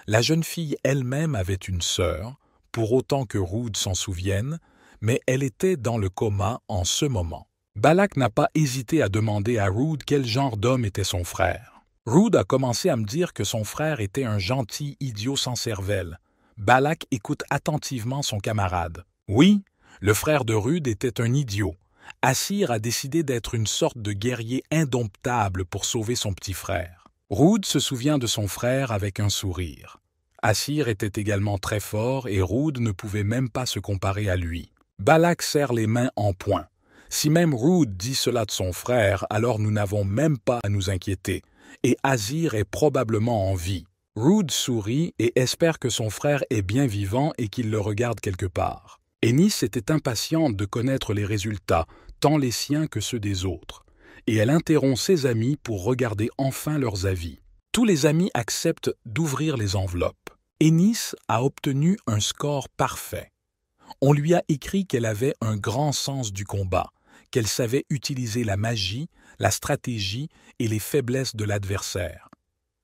La jeune fille elle-même avait une sœur, pour autant que Ruud s'en souvienne, mais elle était dans le coma en ce moment. Balak n'a pas hésité à demander à Ruud quel genre d'homme était son frère. Ruud a commencé à me dire que son frère était un gentil idiot sans cervelle. Balak écoute attentivement son camarade. Oui, le frère de Ruud était un idiot. Assir a décidé d'être une sorte de guerrier indomptable pour sauver son petit frère. Ruud se souvient de son frère avec un sourire. Assir était également très fort et Ruud ne pouvait même pas se comparer à lui. Balak serre les mains en poing. Si même Ruud dit cela de son frère, alors nous n'avons même pas à nous inquiéter. Et Assir est probablement en vie. Ruud sourit et espère que son frère est bien vivant et qu'il le regarde quelque part. Ennis était impatiente de connaître les résultats, tant les siens que ceux des autres. Et elle interrompt ses amis pour regarder enfin leurs avis. Tous les amis acceptent d'ouvrir les enveloppes. Ennis a obtenu un score parfait. On lui a écrit qu'elle avait un grand sens du combat, qu'elle savait utiliser la magie, la stratégie et les faiblesses de l'adversaire.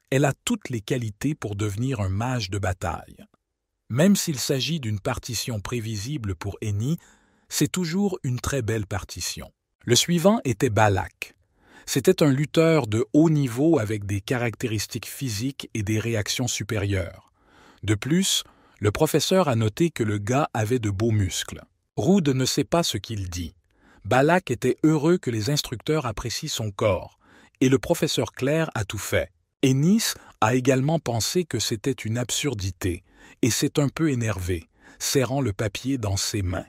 Elle a toutes les qualités pour devenir un mage de bataille. Même s'il s'agit d'une partition prévisible pour Ennis, c'est toujours une très belle partition. Le suivant était Balak. C'était un lutteur de haut niveau avec des caractéristiques physiques et des réactions supérieures. De plus, le professeur a noté que le gars avait de beaux muscles. Roode ne sait pas ce qu'il dit. Balak était heureux que les instructeurs apprécient son corps, et le professeur Clair a tout fait. Ennis a également pensé que c'était une absurdité, et s'est un peu énervé, serrant le papier dans ses mains.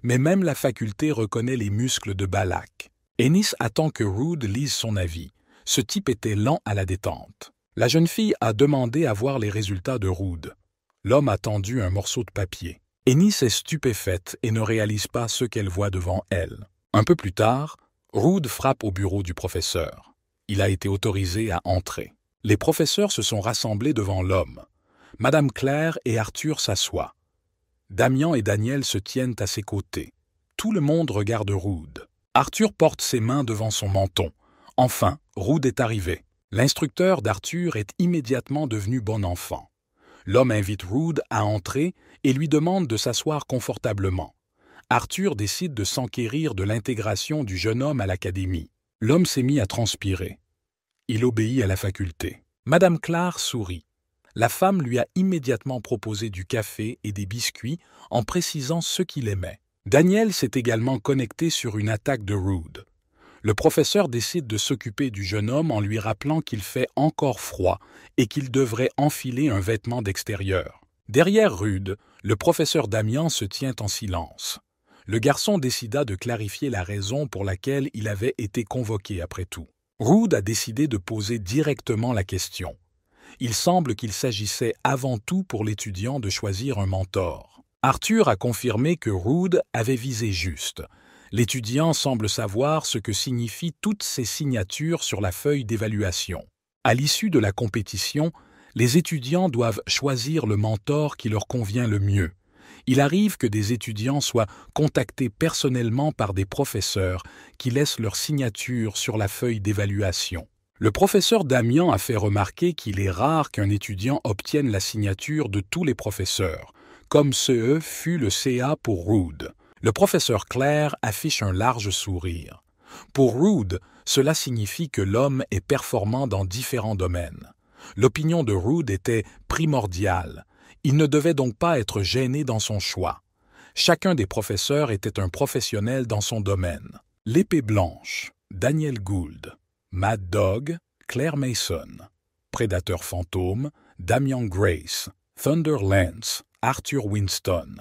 Mais même la faculté reconnaît les muscles de Balak. Ennis attend que Roode lise son avis. Ce type était lent à la détente. La jeune fille a demandé à voir les résultats de Roode. L'homme a tendu un morceau de papier. Ennis est stupéfaite et ne réalise pas ce qu'elle voit devant elle. Un peu plus tard, Roode frappe au bureau du professeur. Il a été autorisé à entrer. Les professeurs se sont rassemblés devant l'homme. Madame Claire et Arthur s'assoient. Damian et Daniel se tiennent à ses côtés. Tout le monde regarde Roode. Arthur porte ses mains devant son menton. Enfin, Roode est arrivé. L'instructeur d'Arthur est immédiatement devenu bon enfant. L'homme invite Roode à entrer et lui demande de s'asseoir confortablement. Arthur décide de s'enquérir de l'intégration du jeune homme à l'académie. L'homme s'est mis à transpirer. Il obéit à la faculté. Madame Claire sourit. La femme lui a immédiatement proposé du café et des biscuits en précisant ce qu'il aimait. Daniel s'est également connecté sur une attaque de Roode. Le professeur décide de s'occuper du jeune homme en lui rappelant qu'il fait encore froid et qu'il devrait enfiler un vêtement d'extérieur. Derrière Roode, le professeur Damian se tient en silence. Le garçon décida de clarifier la raison pour laquelle il avait été convoqué après tout. Roode a décidé de poser directement la question. Il semble qu'il s'agissait avant tout pour l'étudiant de choisir un mentor. Arthur a confirmé que Roode avait visé juste. L'étudiant semble savoir ce que signifient toutes ces signatures sur la feuille d'évaluation. À l'issue de la compétition, les étudiants doivent choisir le mentor qui leur convient le mieux. Il arrive que des étudiants soient contactés personnellement par des professeurs qui laissent leur signature sur la feuille d'évaluation. Le professeur Damian a fait remarquer qu'il est rare qu'un étudiant obtienne la signature de tous les professeurs, comme ce fut le CA pour Roode. Le professeur Clair affiche un large sourire. Pour Roode, cela signifie que l'homme est performant dans différents domaines. L'opinion de Roode était primordiale. Il ne devait donc pas être gêné dans son choix. Chacun des professeurs était un professionnel dans son domaine. L'épée blanche, Daniel Gould. Mad Dog, Claire Mason. Prédateur fantôme, Damian Grace. Thunder Lance, Arthur Winston.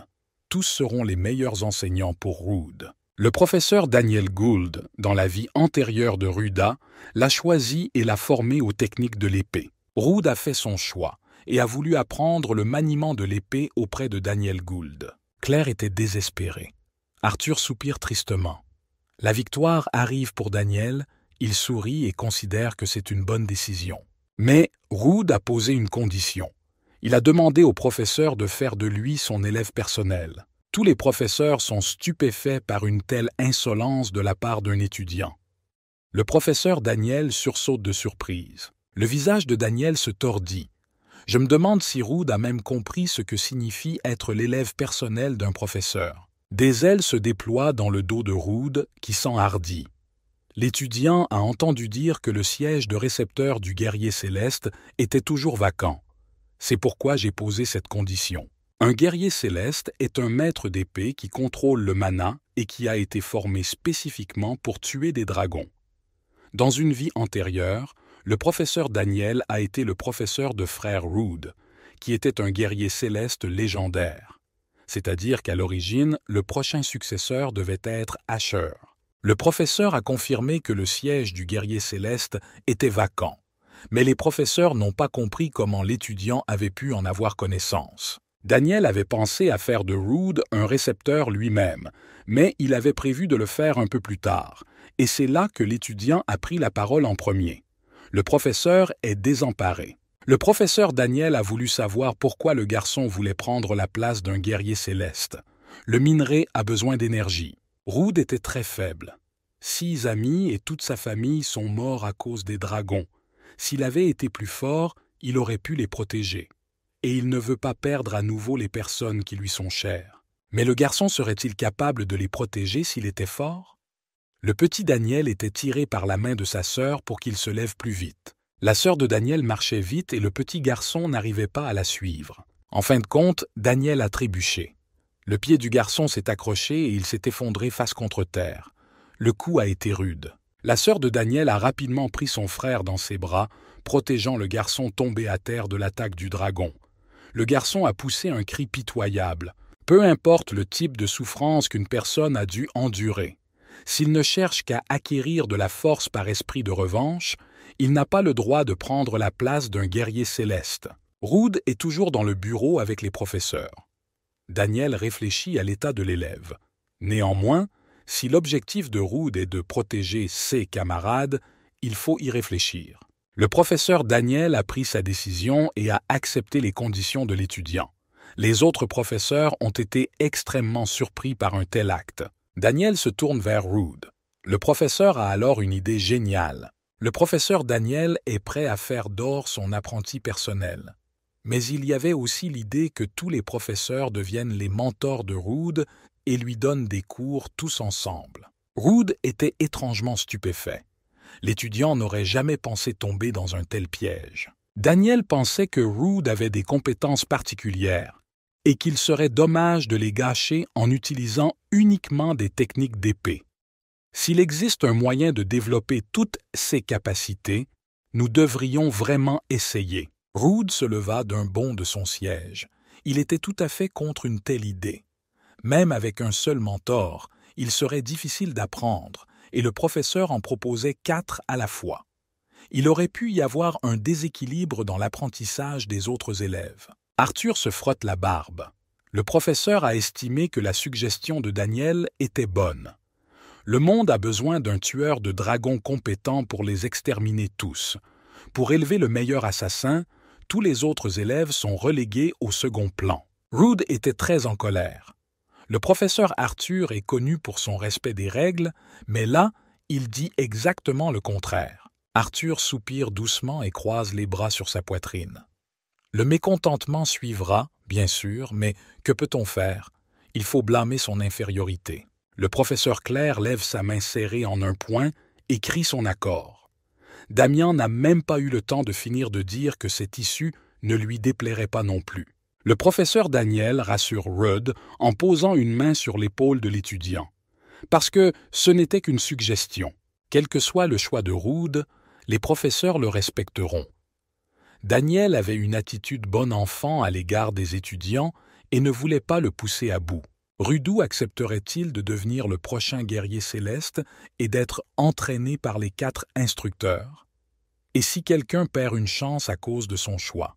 Tous seront les meilleurs enseignants pour Roode. Le professeur Daniel Gould, dans la vie antérieure de Ruda, l'a choisi et l'a formé aux techniques de l'épée. Roode a fait son choix et a voulu apprendre le maniement de l'épée auprès de Daniel Gould. Claire était désespérée. Arthur soupire tristement. La victoire arrive pour Daniel, il sourit et considère que c'est une bonne décision. Mais Roode a posé une condition. Il a demandé au professeur de faire de lui son élève personnel. Tous les professeurs sont stupéfaits par une telle insolence de la part d'un étudiant. Le professeur Daniel sursaute de surprise. Le visage de Daniel se tordit. Je me demande si Roode a même compris ce que signifie être l'élève personnel d'un professeur. Des ailes se déploient dans le dos de Roode, qui s'enhardit. L'étudiant a entendu dire que le siège de récepteur du guerrier céleste était toujours vacant. C'est pourquoi j'ai posé cette condition. Un guerrier céleste est un maître d'épée qui contrôle le mana et qui a été formé spécifiquement pour tuer des dragons. Dans une vie antérieure, le professeur Daniel a été le professeur de frère Roode, qui était un guerrier céleste légendaire. C'est-à-dire qu'à l'origine, le prochain successeur devait être Asher. Le professeur a confirmé que le siège du guerrier céleste était vacant, mais les professeurs n'ont pas compris comment l'étudiant avait pu en avoir connaissance. Daniel avait pensé à faire de Roode un récepteur lui-même, mais il avait prévu de le faire un peu plus tard, et c'est là que l'étudiant a pris la parole en premier. Le professeur est désemparé. Le professeur Daniel a voulu savoir pourquoi le garçon voulait prendre la place d'un guerrier céleste. Le minerai a besoin d'énergie. Roode était très faible. 6 amis et toute sa famille sont morts à cause des dragons. S'il avait été plus fort, il aurait pu les protéger. Et il ne veut pas perdre à nouveau les personnes qui lui sont chères. Mais le garçon serait-il capable de les protéger s'il était fort? Le petit Daniel était tiré par la main de sa sœur pour qu'il se lève plus vite. La sœur de Daniel marchait vite et le petit garçon n'arrivait pas à la suivre. En fin de compte, Daniel a trébuché. Le pied du garçon s'est accroché et il s'est effondré face contre terre. Le coup a été rude. La sœur de Daniel a rapidement pris son frère dans ses bras, protégeant le garçon tombé à terre de l'attaque du dragon. Le garçon a poussé un cri pitoyable. Peu importe le type de souffrance qu'une personne a dû endurer. S'il ne cherche qu'à acquérir de la force par esprit de revanche, il n'a pas le droit de prendre la place d'un guerrier céleste. Rood est toujours dans le bureau avec les professeurs. Daniel réfléchit à l'état de l'élève. Néanmoins, si l'objectif de Rood est de protéger ses camarades, il faut y réfléchir. Le professeur Daniel a pris sa décision et a accepté les conditions de l'étudiant. Les autres professeurs ont été extrêmement surpris par un tel acte. Daniel se tourne vers Rood. Le professeur a alors une idée géniale. Le professeur Daniel est prêt à faire d'or son apprenti personnel. Mais il y avait aussi l'idée que tous les professeurs deviennent les mentors de Rood et lui donnent des cours tous ensemble. Rood était étrangement stupéfait. L'étudiant n'aurait jamais pensé tomber dans un tel piège. Daniel pensait que Rood avait des compétences particulières et qu'il serait dommage de les gâcher en utilisant uniquement des techniques d'épée. S'il existe un moyen de développer toutes ces capacités, nous devrions vraiment essayer. Rood se leva d'un bond de son siège. Il était tout à fait contre une telle idée. Même avec un seul mentor, il serait difficile d'apprendre, et le professeur en proposait 4 à la fois. Il aurait pu y avoir un déséquilibre dans l'apprentissage des autres élèves. Arthur se frotte la barbe. Le professeur a estimé que la suggestion de Daniel était bonne. Le monde a besoin d'un tueur de dragons compétent pour les exterminer tous. Pour élever le meilleur assassin, tous les autres élèves sont relégués au second plan. Rood était très en colère. Le professeur Arthur est connu pour son respect des règles, mais là, il dit exactement le contraire. Arthur soupire doucement et croise les bras sur sa poitrine. Le mécontentement suivra, bien sûr, mais que peut-on faire? Il faut blâmer son infériorité. Le professeur Clair lève sa main serrée en un poing et crie son accord. Damian n'a même pas eu le temps de finir de dire que cette issue ne lui déplairait pas non plus. Le professeur Daniel rassure Rood en posant une main sur l'épaule de l'étudiant. Parce que ce n'était qu'une suggestion. Quel que soit le choix de Rood, les professeurs le respecteront. Daniel avait une attitude bon enfant à l'égard des étudiants et ne voulait pas le pousser à bout. Rudou accepterait-il de devenir le prochain guerrier céleste et d'être entraîné par les 4 instructeurs? Et si quelqu'un perd une chance à cause de son choix?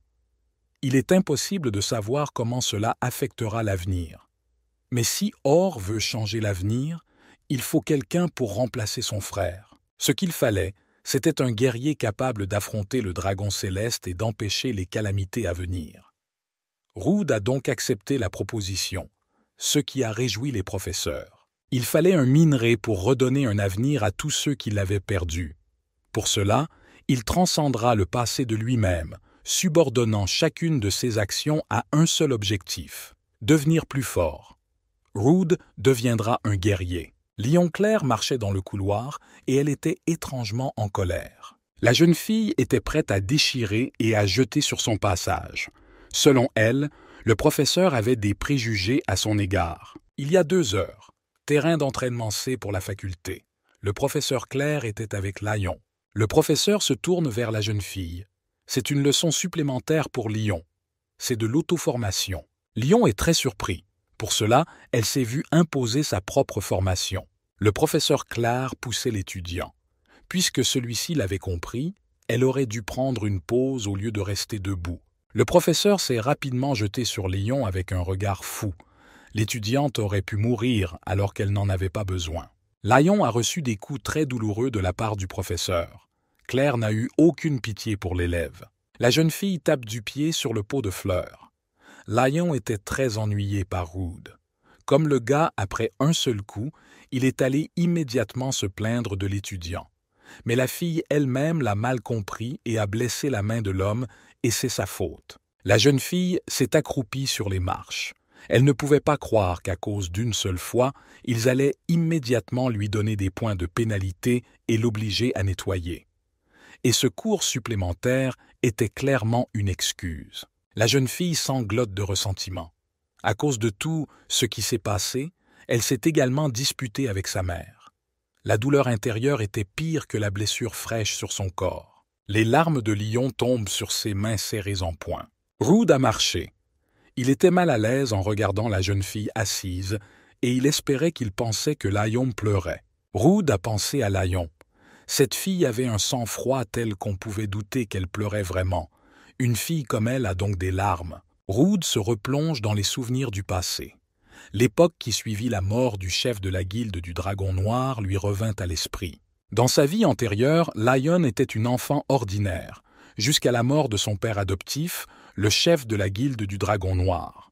Il est impossible de savoir comment cela affectera l'avenir. Mais si Or veut changer l'avenir, il faut quelqu'un pour remplacer son frère. Ce qu'il fallait, c'était un guerrier capable d'affronter le dragon céleste et d'empêcher les calamités à venir. Rood a donc accepté la proposition, ce qui a réjoui les professeurs. Il fallait un minerai pour redonner un avenir à tous ceux qui l'avaient perdu. Pour cela, il transcendra le passé de lui-même, subordonnant chacune de ses actions à un seul objectif, devenir plus fort. Rood deviendra un guerrier. Lion Clair marchait dans le couloir et elle était étrangement en colère. La jeune fille était prête à déchirer et à jeter sur son passage. Selon elle, le professeur avait des préjugés à son égard. Il y a 2 heures, terrain d'entraînement C pour la faculté. Le professeur Clair était avec Lion. Le professeur se tourne vers la jeune fille. C'est une leçon supplémentaire pour Lion. C'est de l'auto-formation. Lion est très surpris. Pour cela, elle s'est vue imposer sa propre formation. Le professeur Clair poussait l'étudiant. Puisque celui-ci l'avait compris, elle aurait dû prendre une pause au lieu de rester debout. Le professeur s'est rapidement jeté sur Lion avec un regard fou. L'étudiante aurait pu mourir alors qu'elle n'en avait pas besoin. Lion a reçu des coups très douloureux de la part du professeur. Claire n'a eu aucune pitié pour l'élève. La jeune fille tape du pied sur le pot de fleurs. Lion était très ennuyé par Rood. Comme le gars, après un seul coup, il est allé immédiatement se plaindre de l'étudiant. Mais la fille elle-même l'a mal compris et a blessé la main de l'homme, et c'est sa faute. La jeune fille s'est accroupie sur les marches. Elle ne pouvait pas croire qu'à cause d'une seule fois, ils allaient immédiatement lui donner des points de pénalité et l'obliger à nettoyer. Et ce cours supplémentaire était clairement une excuse. La jeune fille sanglote de ressentiment. À cause de tout ce qui s'est passé, elle s'est également disputée avec sa mère. La douleur intérieure était pire que la blessure fraîche sur son corps. Les larmes de Lion tombent sur ses mains serrées en poing. Rude a marché. Il était mal à l'aise en regardant la jeune fille assise et il espérait qu'il pensait que Lion pleurait. Rude a pensé à Lion. Cette fille avait un sang-froid tel qu'on pouvait douter qu'elle pleurait vraiment. Une fille comme elle a donc des larmes. Rude se replonge dans les souvenirs du passé. L'époque qui suivit la mort du chef de la guilde du Dragon Noir lui revint à l'esprit. Dans sa vie antérieure, Lion était une enfant ordinaire, jusqu'à la mort de son père adoptif, le chef de la guilde du Dragon Noir.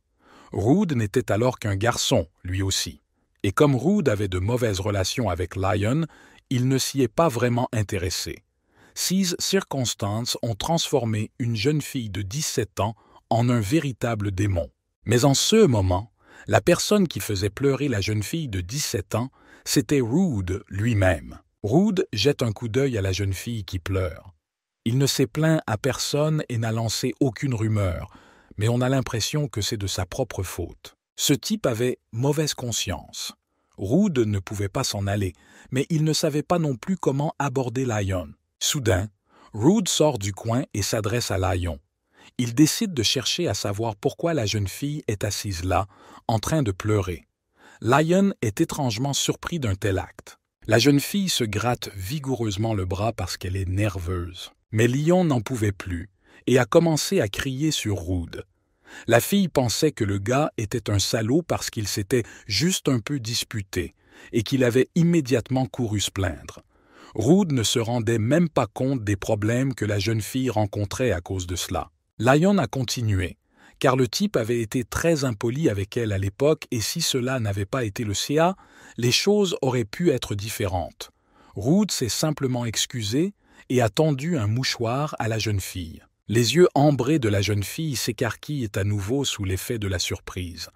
Rude n'était alors qu'un garçon, lui aussi. Et comme Rude avait de mauvaises relations avec Lion, il ne s'y est pas vraiment intéressé. Ces circonstances ont transformé une jeune fille de 17 ans en un véritable démon. Mais en ce moment, la personne qui faisait pleurer la jeune fille de 17 ans, c'était Rude lui-même. Rude jette un coup d'œil à la jeune fille qui pleure. Il ne s'est plaint à personne et n'a lancé aucune rumeur, mais on a l'impression que c'est de sa propre faute. Ce type avait mauvaise conscience. Rude ne pouvait pas s'en aller, mais il ne savait pas non plus comment aborder Lion. Soudain, Rude sort du coin et s'adresse à Lion. Il décide de chercher à savoir pourquoi la jeune fille est assise là, en train de pleurer. Lion est étrangement surpris d'un tel acte. La jeune fille se gratte vigoureusement le bras parce qu'elle est nerveuse. Mais Lion n'en pouvait plus et a commencé à crier sur Rude. La fille pensait que le gars était un salaud parce qu'il s'était juste un peu disputé et qu'il avait immédiatement couru se plaindre. Rude ne se rendait même pas compte des problèmes que la jeune fille rencontrait à cause de cela. Lion a continué, car le type avait été très impoli avec elle à l'époque et si cela n'avait pas été le CA, les choses auraient pu être différentes. Rude s'est simplement excusé et a tendu un mouchoir à la jeune fille. Les yeux ambrés de la jeune fille s'écarquillent à nouveau sous l'effet de la surprise.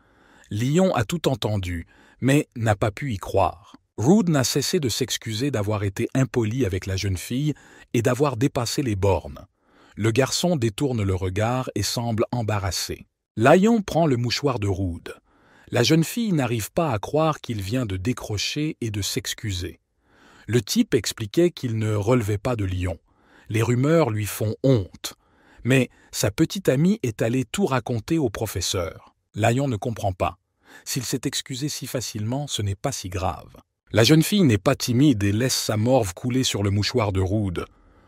Lion a tout entendu, mais n'a pas pu y croire. Rude n'a cessé de s'excuser d'avoir été impoli avec la jeune fille et d'avoir dépassé les bornes. Le garçon détourne le regard et semble embarrassé. Lion prend le mouchoir de Rude. La jeune fille n'arrive pas à croire qu'il vient de décrocher et de s'excuser. Le type expliquait qu'il ne relevait pas de Lion. Les rumeurs lui font honte. Mais sa petite amie est allée tout raconter au professeur. Lion ne comprend pas. S'il s'est excusé si facilement, ce n'est pas si grave. La jeune fille n'est pas timide et laisse sa morve couler sur le mouchoir de Rude.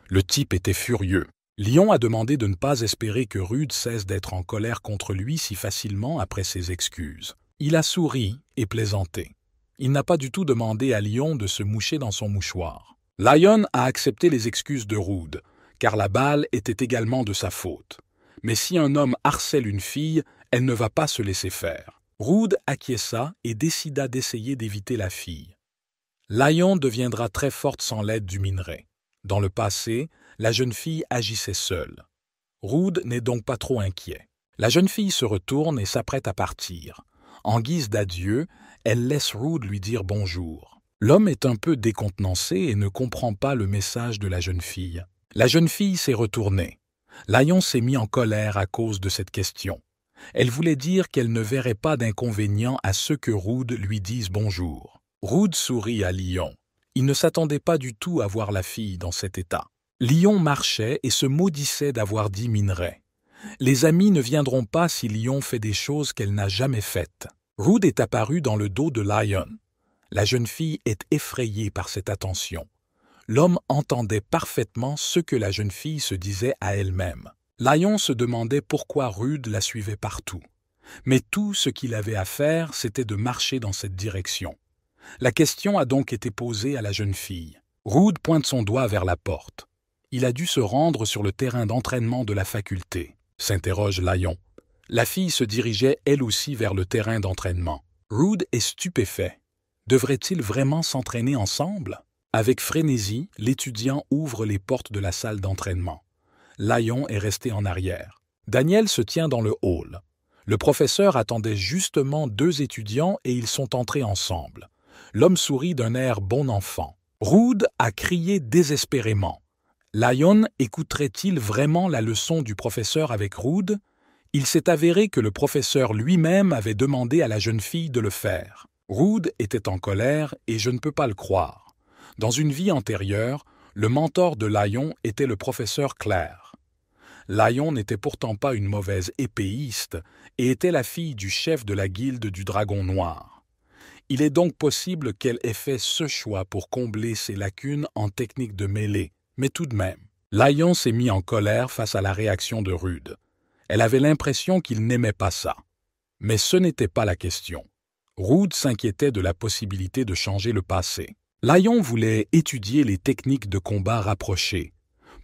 Le type était furieux. Lion a demandé de ne pas espérer que Rude cesse d'être en colère contre lui si facilement après ses excuses. Il a souri et plaisanté. Il n'a pas du tout demandé à Lion de se moucher dans son mouchoir. Lion a accepté les excuses de Rude, car la balle était également de sa faute. Mais si un homme harcèle une fille, elle ne va pas se laisser faire. Rude acquiesça et décida d'essayer d'éviter la fille. Lion deviendra très forte sans l'aide du minerai. Dans le passé, la jeune fille agissait seule. Rude n'est donc pas trop inquiet. La jeune fille se retourne et s'apprête à partir. En guise d'adieu, elle laisse Rude lui dire bonjour. L'homme est un peu décontenancé et ne comprend pas le message de la jeune fille. La jeune fille s'est retournée. Lion s'est mis en colère à cause de cette question. Elle voulait dire qu'elle ne verrait pas d'inconvénient à ce que Rude lui dise bonjour. Rude sourit à Lion. Il ne s'attendait pas du tout à voir la fille dans cet état. Lion marchait et se maudissait d'avoir dit minerai. Les amis ne viendront pas si Lion fait des choses qu'elle n'a jamais faites. Rude est apparu dans le dos de Lion. La jeune fille est effrayée par cette attention. L'homme entendait parfaitement ce que la jeune fille se disait à elle-même. Lion se demandait pourquoi Rude la suivait partout. Mais tout ce qu'il avait à faire, c'était de marcher dans cette direction. La question a donc été posée à la jeune fille. Rude pointe son doigt vers la porte. Il a dû se rendre sur le terrain d'entraînement de la faculté, s'interroge Lion. La fille se dirigeait elle aussi vers le terrain d'entraînement. Rude est stupéfait. Devrait-il vraiment s'entraîner ensemble? Avec frénésie, l'étudiant ouvre les portes de la salle d'entraînement. Lion est resté en arrière. Daniel se tient dans le hall. Le professeur attendait justement 2 étudiants et ils sont entrés ensemble. L'homme sourit d'un air bon enfant. Rude a crié désespérément. Lion écouterait-il vraiment la leçon du professeur avec Rude? Il s'est avéré que le professeur lui-même avait demandé à la jeune fille de le faire. Rude était en colère et je ne peux pas le croire. Dans une vie antérieure, le mentor de Lion était le professeur Clair. Lion n'était pourtant pas une mauvaise épéiste et était la fille du chef de la guilde du Dragon Noir. Il est donc possible qu'elle ait fait ce choix pour combler ses lacunes en technique de mêlée, mais tout de même. Lion s'est mis en colère face à la réaction de Rude. Elle avait l'impression qu'il n'aimait pas ça. Mais ce n'était pas la question. Rude s'inquiétait de la possibilité de changer le passé. Lion voulait étudier les techniques de combat rapprochées.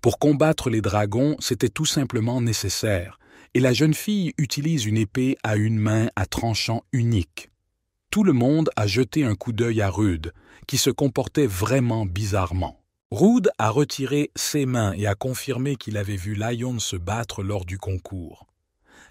Pour combattre les dragons, c'était tout simplement nécessaire, et la jeune fille utilise une épée à une main à tranchant unique. Tout le monde a jeté un coup d'œil à Rude, qui se comportait vraiment bizarrement. Rude a retiré ses mains et a confirmé qu'il avait vu Lion se battre lors du concours.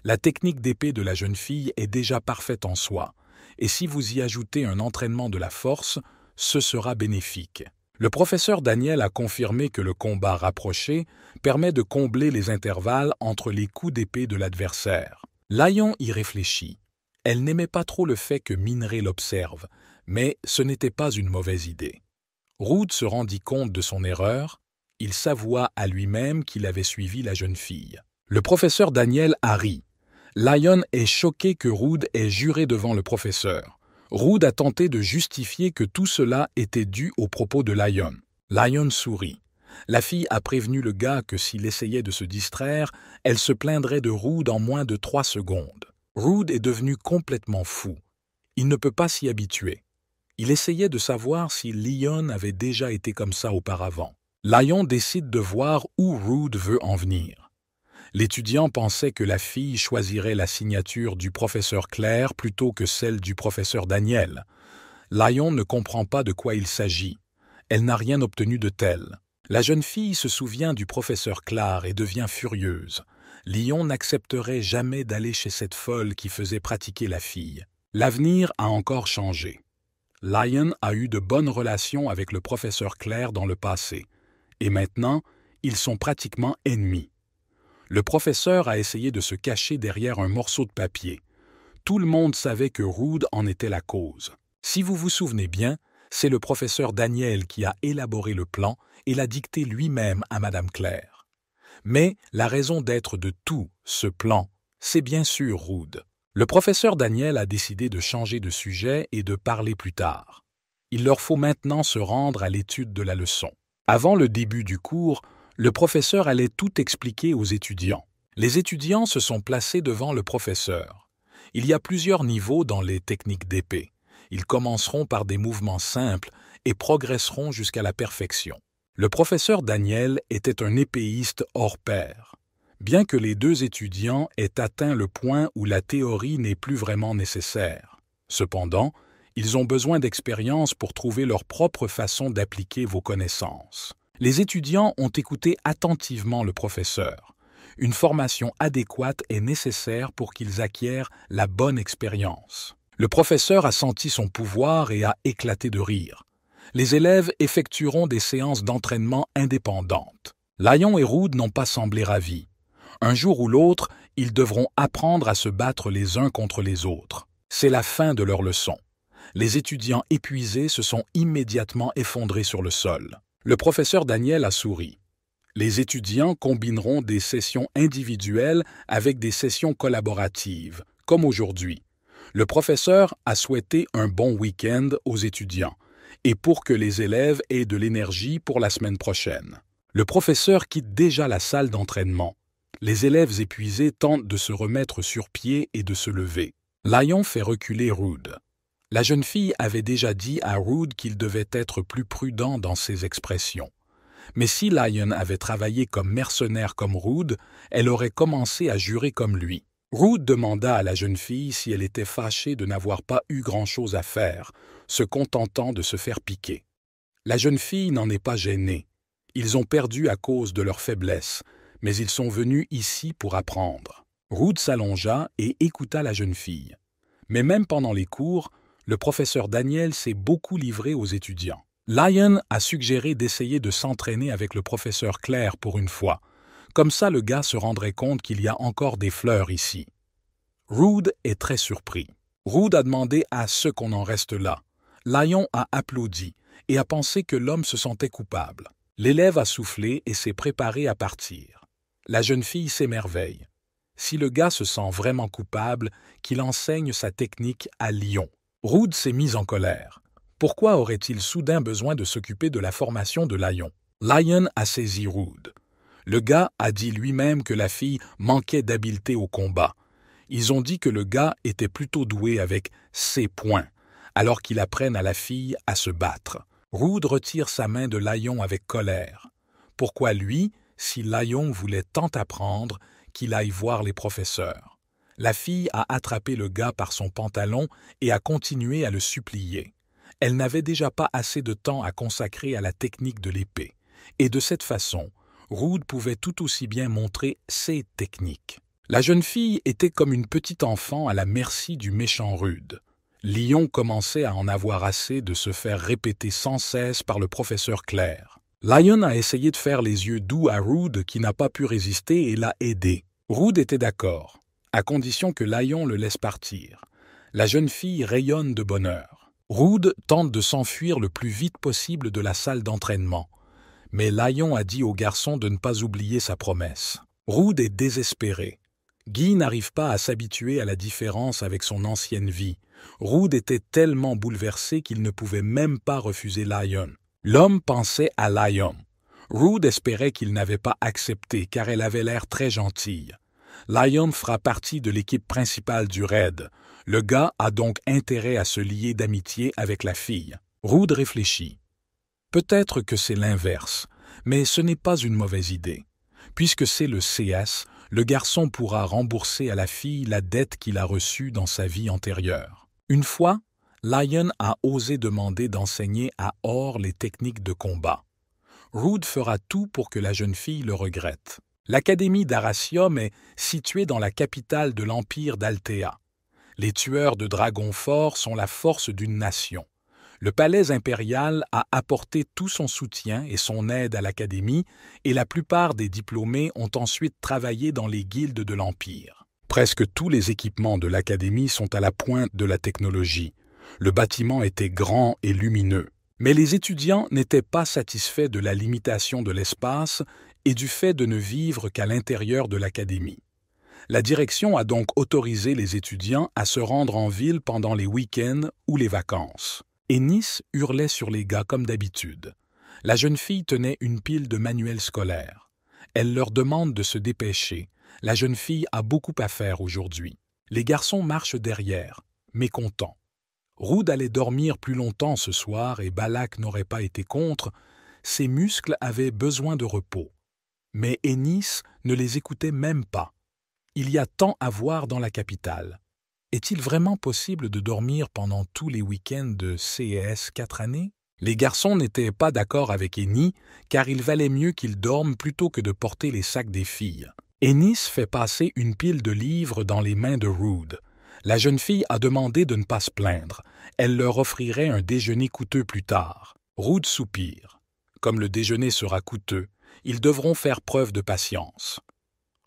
La technique d'épée de la jeune fille est déjà parfaite en soi, et si vous y ajoutez un entraînement de la force, ce sera bénéfique. Le professeur Daniel a confirmé que le combat rapproché permet de combler les intervalles entre les coups d'épée de l'adversaire. Lion y réfléchit. Elle n'aimait pas trop le fait que Minerai l'observe, mais ce n'était pas une mauvaise idée. Rude se rendit compte de son erreur, il s'avoua à lui-même qu'il avait suivi la jeune fille. Le professeur Daniel a ri. Lion est choqué que Rude ait juré devant le professeur. Rude a tenté de justifier que tout cela était dû aux propos de Lion. Lion sourit. La fille a prévenu le gars que s'il essayait de se distraire, elle se plaindrait de Rude en moins de 3 secondes. Rude est devenu complètement fou. Il ne peut pas s'y habituer. Il essayait de savoir si Lion avait déjà été comme ça auparavant. Lion décide de voir où Rude veut en venir. L'étudiant pensait que la fille choisirait la signature du professeur Clair plutôt que celle du professeur Daniel. Lion ne comprend pas de quoi il s'agit. Elle n'a rien obtenu de tel. La jeune fille se souvient du professeur Clair et devient furieuse. Lion n'accepterait jamais d'aller chez cette folle qui faisait pratiquer la fille. L'avenir a encore changé. Lion a eu de bonnes relations avec le professeur Clair dans le passé, et maintenant, ils sont pratiquement ennemis. Le professeur a essayé de se cacher derrière un morceau de papier. Tout le monde savait que Rude en était la cause. Si vous vous souvenez bien, c'est le professeur Daniel qui a élaboré le plan et l'a dicté lui-même à Madame Clair. Mais la raison d'être de tout ce plan, c'est bien sûr Rude. Le professeur Daniel a décidé de changer de sujet et de parler plus tard. Il leur faut maintenant se rendre à l'étude de la leçon. Avant le début du cours, le professeur allait tout expliquer aux étudiants. Les étudiants se sont placés devant le professeur. Il y a plusieurs niveaux dans les techniques d'épée. Ils commenceront par des mouvements simples et progresseront jusqu'à la perfection. Le professeur Daniel était un épéiste hors pair. Bien que les 2 étudiants aient atteint le point où la théorie n'est plus vraiment nécessaire. Cependant, ils ont besoin d'expérience pour trouver leur propre façon d'appliquer vos connaissances. Les étudiants ont écouté attentivement le professeur. Une formation adéquate est nécessaire pour qu'ils acquièrent la bonne expérience. Le professeur a senti son pouvoir et a éclaté de rire. Les élèves effectueront des séances d'entraînement indépendantes. Lion et Rude n'ont pas semblé ravis. Un jour ou l'autre, ils devront apprendre à se battre les uns contre les autres. C'est la fin de leur leçon. Les étudiants épuisés se sont immédiatement effondrés sur le sol. Le professeur Daniel a souri. Les étudiants combineront des sessions individuelles avec des sessions collaboratives, comme aujourd'hui. Le professeur a souhaité un bon week-end aux étudiants, et pour que les élèves aient de l'énergie pour la semaine prochaine. Le professeur quitte déjà la salle d'entraînement. Les élèves épuisés tentent de se remettre sur pied et de se lever. Lion fait reculer Rude. La jeune fille avait déjà dit à Rude qu'il devait être plus prudent dans ses expressions. Mais si Lion avait travaillé comme mercenaire comme Rude, elle aurait commencé à jurer comme lui. Rude demanda à la jeune fille si elle était fâchée de n'avoir pas eu grand-chose à faire, se contentant de se faire piquer. La jeune fille n'en est pas gênée. Ils ont perdu à cause de leur faiblesse, mais ils sont venus ici pour apprendre. Rude s'allongea et écouta la jeune fille. Mais même pendant les cours, le professeur Daniel s'est beaucoup livré aux étudiants. Lion a suggéré d'essayer de s'entraîner avec le professeur Claire pour une fois. Comme ça, le gars se rendrait compte qu'il y a encore des fleurs ici. Rude est très surpris. Rude a demandé à ce qu'on en reste là. Lion a applaudi et a pensé que l'homme se sentait coupable. L'élève a soufflé et s'est préparé à partir. La jeune fille s'émerveille. Si le gars se sent vraiment coupable, qu'il enseigne sa technique à Lion. Rude s'est mis en colère. Pourquoi aurait-il soudain besoin de s'occuper de la formation de Lion? Lion a saisi Rude. Le gars a dit lui-même que la fille manquait d'habileté au combat. Ils ont dit que le gars était plutôt doué avec ses poings, alors qu'il apprenne à la fille à se battre. Rude retire sa main de Lion avec colère. Pourquoi lui, si Lion voulait tant apprendre, qu'il aille voir les professeurs? La fille a attrapé le gars par son pantalon et a continué à le supplier. Elle n'avait déjà pas assez de temps à consacrer à la technique de l'épée. Et de cette façon, Rude pouvait tout aussi bien montrer ses techniques. La jeune fille était comme une petite enfant à la merci du méchant Rude. Lion commençait à en avoir assez de se faire répéter sans cesse par le professeur Claire. Lion a essayé de faire les yeux doux à Rude qui n'a pas pu résister et l'a aidé. Rude était d'accord, à condition que Lion le laisse partir. La jeune fille rayonne de bonheur. Rude tente de s'enfuir le plus vite possible de la salle d'entraînement. Mais Lion a dit au garçon de ne pas oublier sa promesse. Rude est désespéré. Guy n'arrive pas à s'habituer à la différence avec son ancienne vie. Rude était tellement bouleversé qu'il ne pouvait même pas refuser Lion. L'homme pensait à Lion. Rude espérait qu'il n'avait pas accepté car elle avait l'air très gentille. Lion fera partie de l'équipe principale du raid. Le gars a donc intérêt à se lier d'amitié avec la fille. Rude réfléchit. Peut-être que c'est l'inverse, mais ce n'est pas une mauvaise idée. Puisque c'est le CS, le garçon pourra rembourser à la fille la dette qu'il a reçue dans sa vie antérieure. Une fois, Lion a osé demander d'enseigner à Or les techniques de combat. Rude fera tout pour que la jeune fille le regrette. L'Académie d'Aracium est située dans la capitale de l'Empire d'Altea. Les tueurs de dragons forts sont la force d'une nation. Le palais impérial a apporté tout son soutien et son aide à l'Académie et la plupart des diplômés ont ensuite travaillé dans les guildes de l'Empire. Presque tous les équipements de l'Académie sont à la pointe de la technologie. Le bâtiment était grand et lumineux. Mais les étudiants n'étaient pas satisfaits de la limitation de l'espace et du fait de ne vivre qu'à l'intérieur de l'Académie. La direction a donc autorisé les étudiants à se rendre en ville pendant les week-ends ou les vacances. Ennis hurlait sur les gars comme d'habitude. La jeune fille tenait une pile de manuels scolaires. Elle leur demande de se dépêcher. La jeune fille a beaucoup à faire aujourd'hui. Les garçons marchent derrière, mécontents. Rude allait dormir plus longtemps ce soir et Balak n'aurait pas été contre. Ses muscles avaient besoin de repos. Mais Ennis ne les écoutait même pas. Il y a tant à voir dans la capitale. Est-il vraiment possible de dormir pendant tous les week-ends de CES 4 années? Les garçons n'étaient pas d'accord avec Ennis, car il valait mieux qu'ils dorment plutôt que de porter les sacs des filles. Ennis fait passer une pile de livres dans les mains de Rude. La jeune fille a demandé de ne pas se plaindre. Elle leur offrirait un déjeuner coûteux plus tard. Rude soupire. Comme le déjeuner sera coûteux, ils devront faire preuve de patience.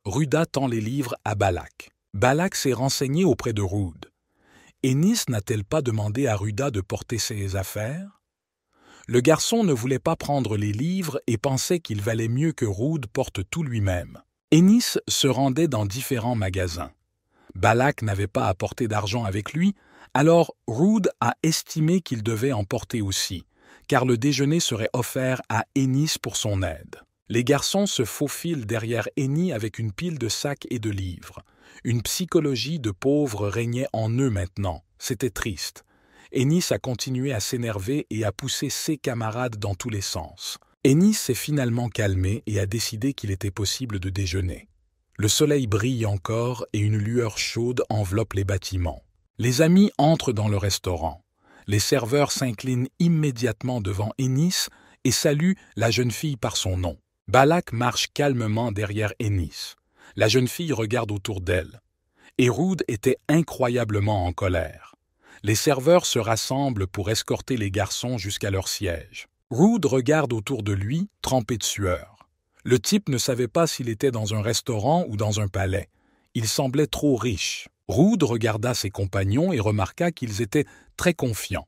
Ruda tend les livres à Balak. Balak s'est renseigné auprès de Rude. Ennis n'a-t-elle pas demandé à Ruda de porter ses affaires? Le garçon ne voulait pas prendre les livres et pensait qu'il valait mieux que Rude porte tout lui-même. Ennis se rendait dans différents magasins. Balak n'avait pas apporté d'argent avec lui, alors Rude a estimé qu'il devait en porter aussi, car le déjeuner serait offert à Ennis pour son aide. Les garçons se faufilent derrière Ennis avec une pile de sacs et de livres. Une psychologie de pauvres régnait en eux maintenant. C'était triste. Ennis a continué à s'énerver et à pousser ses camarades dans tous les sens. Ennis s'est finalement calmé et a décidé qu'il était possible de déjeuner. Le soleil brille encore et une lueur chaude enveloppe les bâtiments. Les amis entrent dans le restaurant. Les serveurs s'inclinent immédiatement devant Ennis et saluent la jeune fille par son nom. Balak marche calmement derrière Ennis. La jeune fille regarde autour d'elle. Et Rude était incroyablement en colère. Les serveurs se rassemblent pour escorter les garçons jusqu'à leur siège. Rude regarde autour de lui, trempé de sueur. Le type ne savait pas s'il était dans un restaurant ou dans un palais. Il semblait trop riche. Rude regarda ses compagnons et remarqua qu'ils étaient très confiants.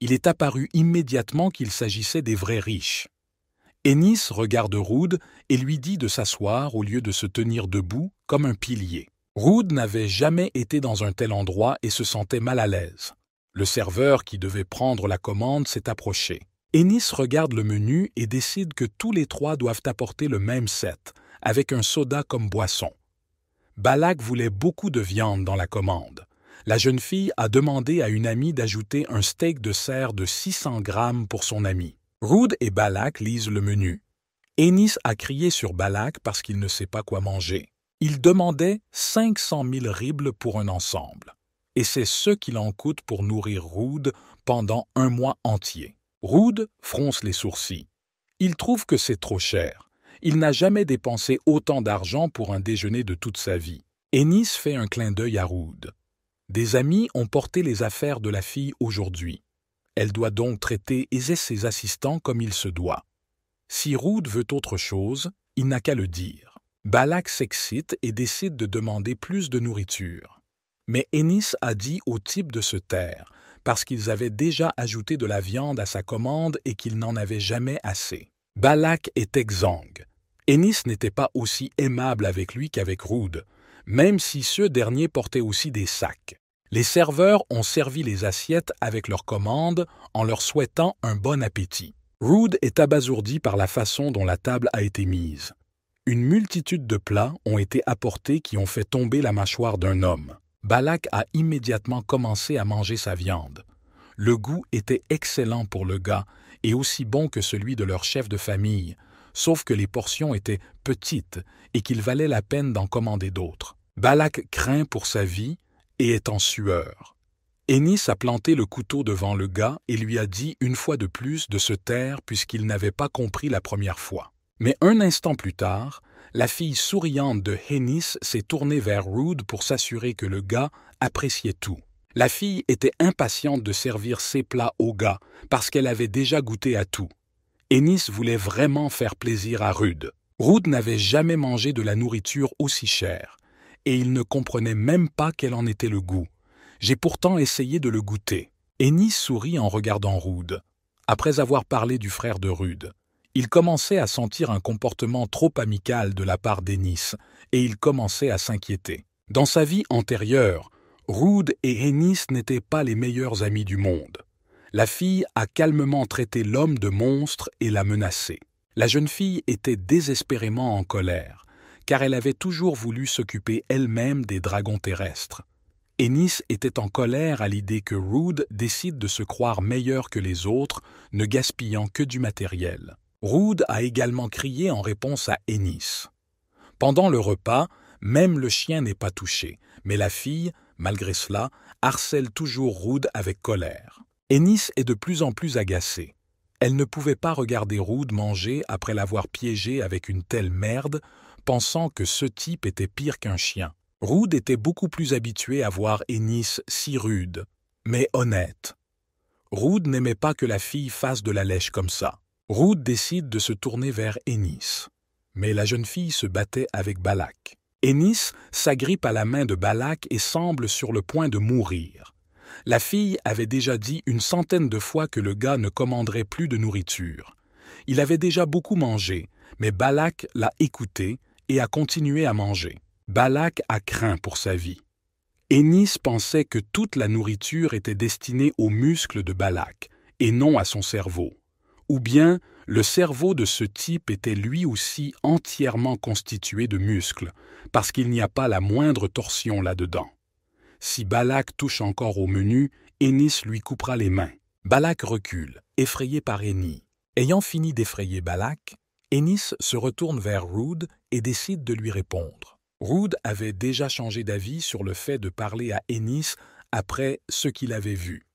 Il est apparu immédiatement qu'il s'agissait des vrais riches. Ennis regarde Rude et lui dit de s'asseoir au lieu de se tenir debout comme un pilier. Rude n'avait jamais été dans un tel endroit et se sentait mal à l'aise. Le serveur qui devait prendre la commande s'est approché. Ennis regarde le menu et décide que tous les trois doivent apporter le même set, avec un soda comme boisson. Balak voulait beaucoup de viande dans la commande. La jeune fille a demandé à une amie d'ajouter un steak de cerf de 600 grammes pour son amie. Rude et Balak lisent le menu. Ennis a crié sur Balak parce qu'il ne sait pas quoi manger. Il demandait 500 000 ribles pour un ensemble. Et c'est ce qu'il en coûte pour nourrir Rude pendant un mois entier. Rude fronce les sourcils. Il trouve que c'est trop cher. Il n'a jamais dépensé autant d'argent pour un déjeuner de toute sa vie. Ennis fait un clin d'œil à Rude. Des amis ont porté les affaires de la fille aujourd'hui. Elle doit donc traiter ses assistants comme il se doit. Si Rude veut autre chose, il n'a qu'à le dire. Balak s'excite et décide de demander plus de nourriture. Mais Ennis a dit au type de se taire, parce qu'ils avaient déjà ajouté de la viande à sa commande et qu'ils n'en avaient jamais assez. Balak est exsangue. Ennis n'était pas aussi aimable avec lui qu'avec Rude, même si ce dernier portait aussi des sacs. Les serveurs ont servi les assiettes avec leurs commandes en leur souhaitant un bon appétit. Rude est abasourdi par la façon dont la table a été mise. Une multitude de plats ont été apportés qui ont fait tomber la mâchoire d'un homme. Balak a immédiatement commencé à manger sa viande. Le goût était excellent pour le gars et aussi bon que celui de leur chef de famille, sauf que les portions étaient petites et qu'il valait la peine d'en commander d'autres. Balak craint pour sa vie et est en sueur. Ennis a planté le couteau devant le gars et lui a dit une fois de plus de se taire puisqu'il n'avait pas compris la première fois. Mais un instant plus tard, la fille souriante de Ennis s'est tournée vers Rude pour s'assurer que le gars appréciait tout. La fille était impatiente de servir ses plats au gars parce qu'elle avait déjà goûté à tout. Ennis voulait vraiment faire plaisir à Rude. Rude n'avait jamais mangé de la nourriture aussi chère, et il ne comprenait même pas quel en était le goût. J'ai pourtant essayé de le goûter. Ennis sourit en regardant Rude. Après avoir parlé du frère de Rude, il commençait à sentir un comportement trop amical de la part d'Ennis, et il commençait à s'inquiéter. Dans sa vie antérieure, Rude et Ennis n'étaient pas les meilleurs amis du monde. La fille a calmement traité l'homme de monstre et l'a menacé. La jeune fille était désespérément en colère, car elle avait toujours voulu s'occuper elle-même des dragons terrestres. Ennis était en colère à l'idée que Rude décide de se croire meilleur que les autres, ne gaspillant que du matériel. Rude a également crié en réponse à Ennis. Pendant le repas, même le chien n'est pas touché, mais la fille, malgré cela, harcèle toujours Rude avec colère. Ennis est de plus en plus agacée. Elle ne pouvait pas regarder Rude manger après l'avoir piégé avec une telle merde, pensant que ce type était pire qu'un chien. Rude était beaucoup plus habitué à voir Ennis si rude, mais honnête. Rude n'aimait pas que la fille fasse de la lèche comme ça. Rude décide de se tourner vers Ennis, mais la jeune fille se battait avec Balak. Ennis s'agrippe à la main de Balak et semble sur le point de mourir. La fille avait déjà dit une centaine de fois que le gars ne commanderait plus de nourriture. Il avait déjà beaucoup mangé, mais Balak l'a écouté et a continué à manger. Balak a craint pour sa vie. Ennis pensait que toute la nourriture était destinée aux muscles de Balak, et non à son cerveau. Ou bien, le cerveau de ce type était lui aussi entièrement constitué de muscles, parce qu'il n'y a pas la moindre torsion là-dedans. Si Balak touche encore au menu, Ennis lui coupera les mains. Balak recule, effrayé par Ennis. Ayant fini d'effrayer Balak, Ennis se retourne vers Rude et décide de lui répondre. Rude avait déjà changé d'avis sur le fait de parler à Ennis après ce qu'il avait vu.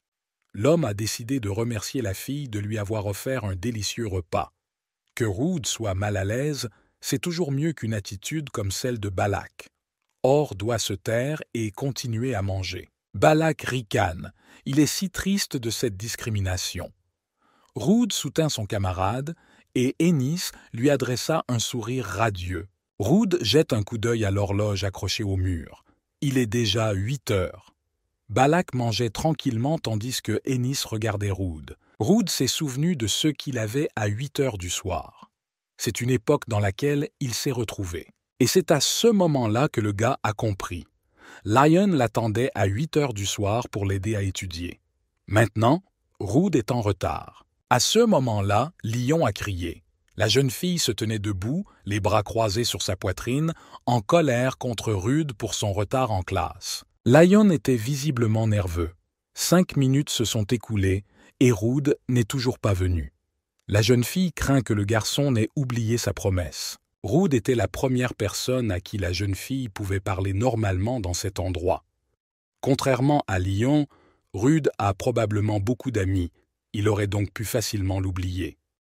L'homme a décidé de remercier la fille de lui avoir offert un délicieux repas. Que Rude soit mal à l'aise, c'est toujours mieux qu'une attitude comme celle de Balak. Or doit se taire et continuer à manger. Balak ricane. Il est si triste de cette discrimination. Ruth soutint son camarade et Ennis lui adressa un sourire radieux. Ruth jette un coup d'œil à l'horloge accrochée au mur. Il est déjà 8 heures. Balak mangeait tranquillement tandis que Ennis regardait Ruth. Ruth s'est souvenu de ce qu'il avait à 8 heures du soir. C'est une époque dans laquelle il s'est retrouvé. Et c'est à ce moment-là que le gars a compris. Lion l'attendait à 8 heures du soir pour l'aider à étudier. Maintenant, Ruth est en retard. À ce moment-là, Lion a crié. La jeune fille se tenait debout, les bras croisés sur sa poitrine, en colère contre Ruth pour son retard en classe. Lion était visiblement nerveux. 5 minutes se sont écoulées et Ruth n'est toujours pas venue. La jeune fille craint que le garçon n'ait oublié sa promesse. Ruth était la première personne à qui la jeune fille pouvait parler normalement dans cet endroit. Contrairement à Lion, Ruth a probablement beaucoup d'amis. Il aurait donc pu facilement l'oublier.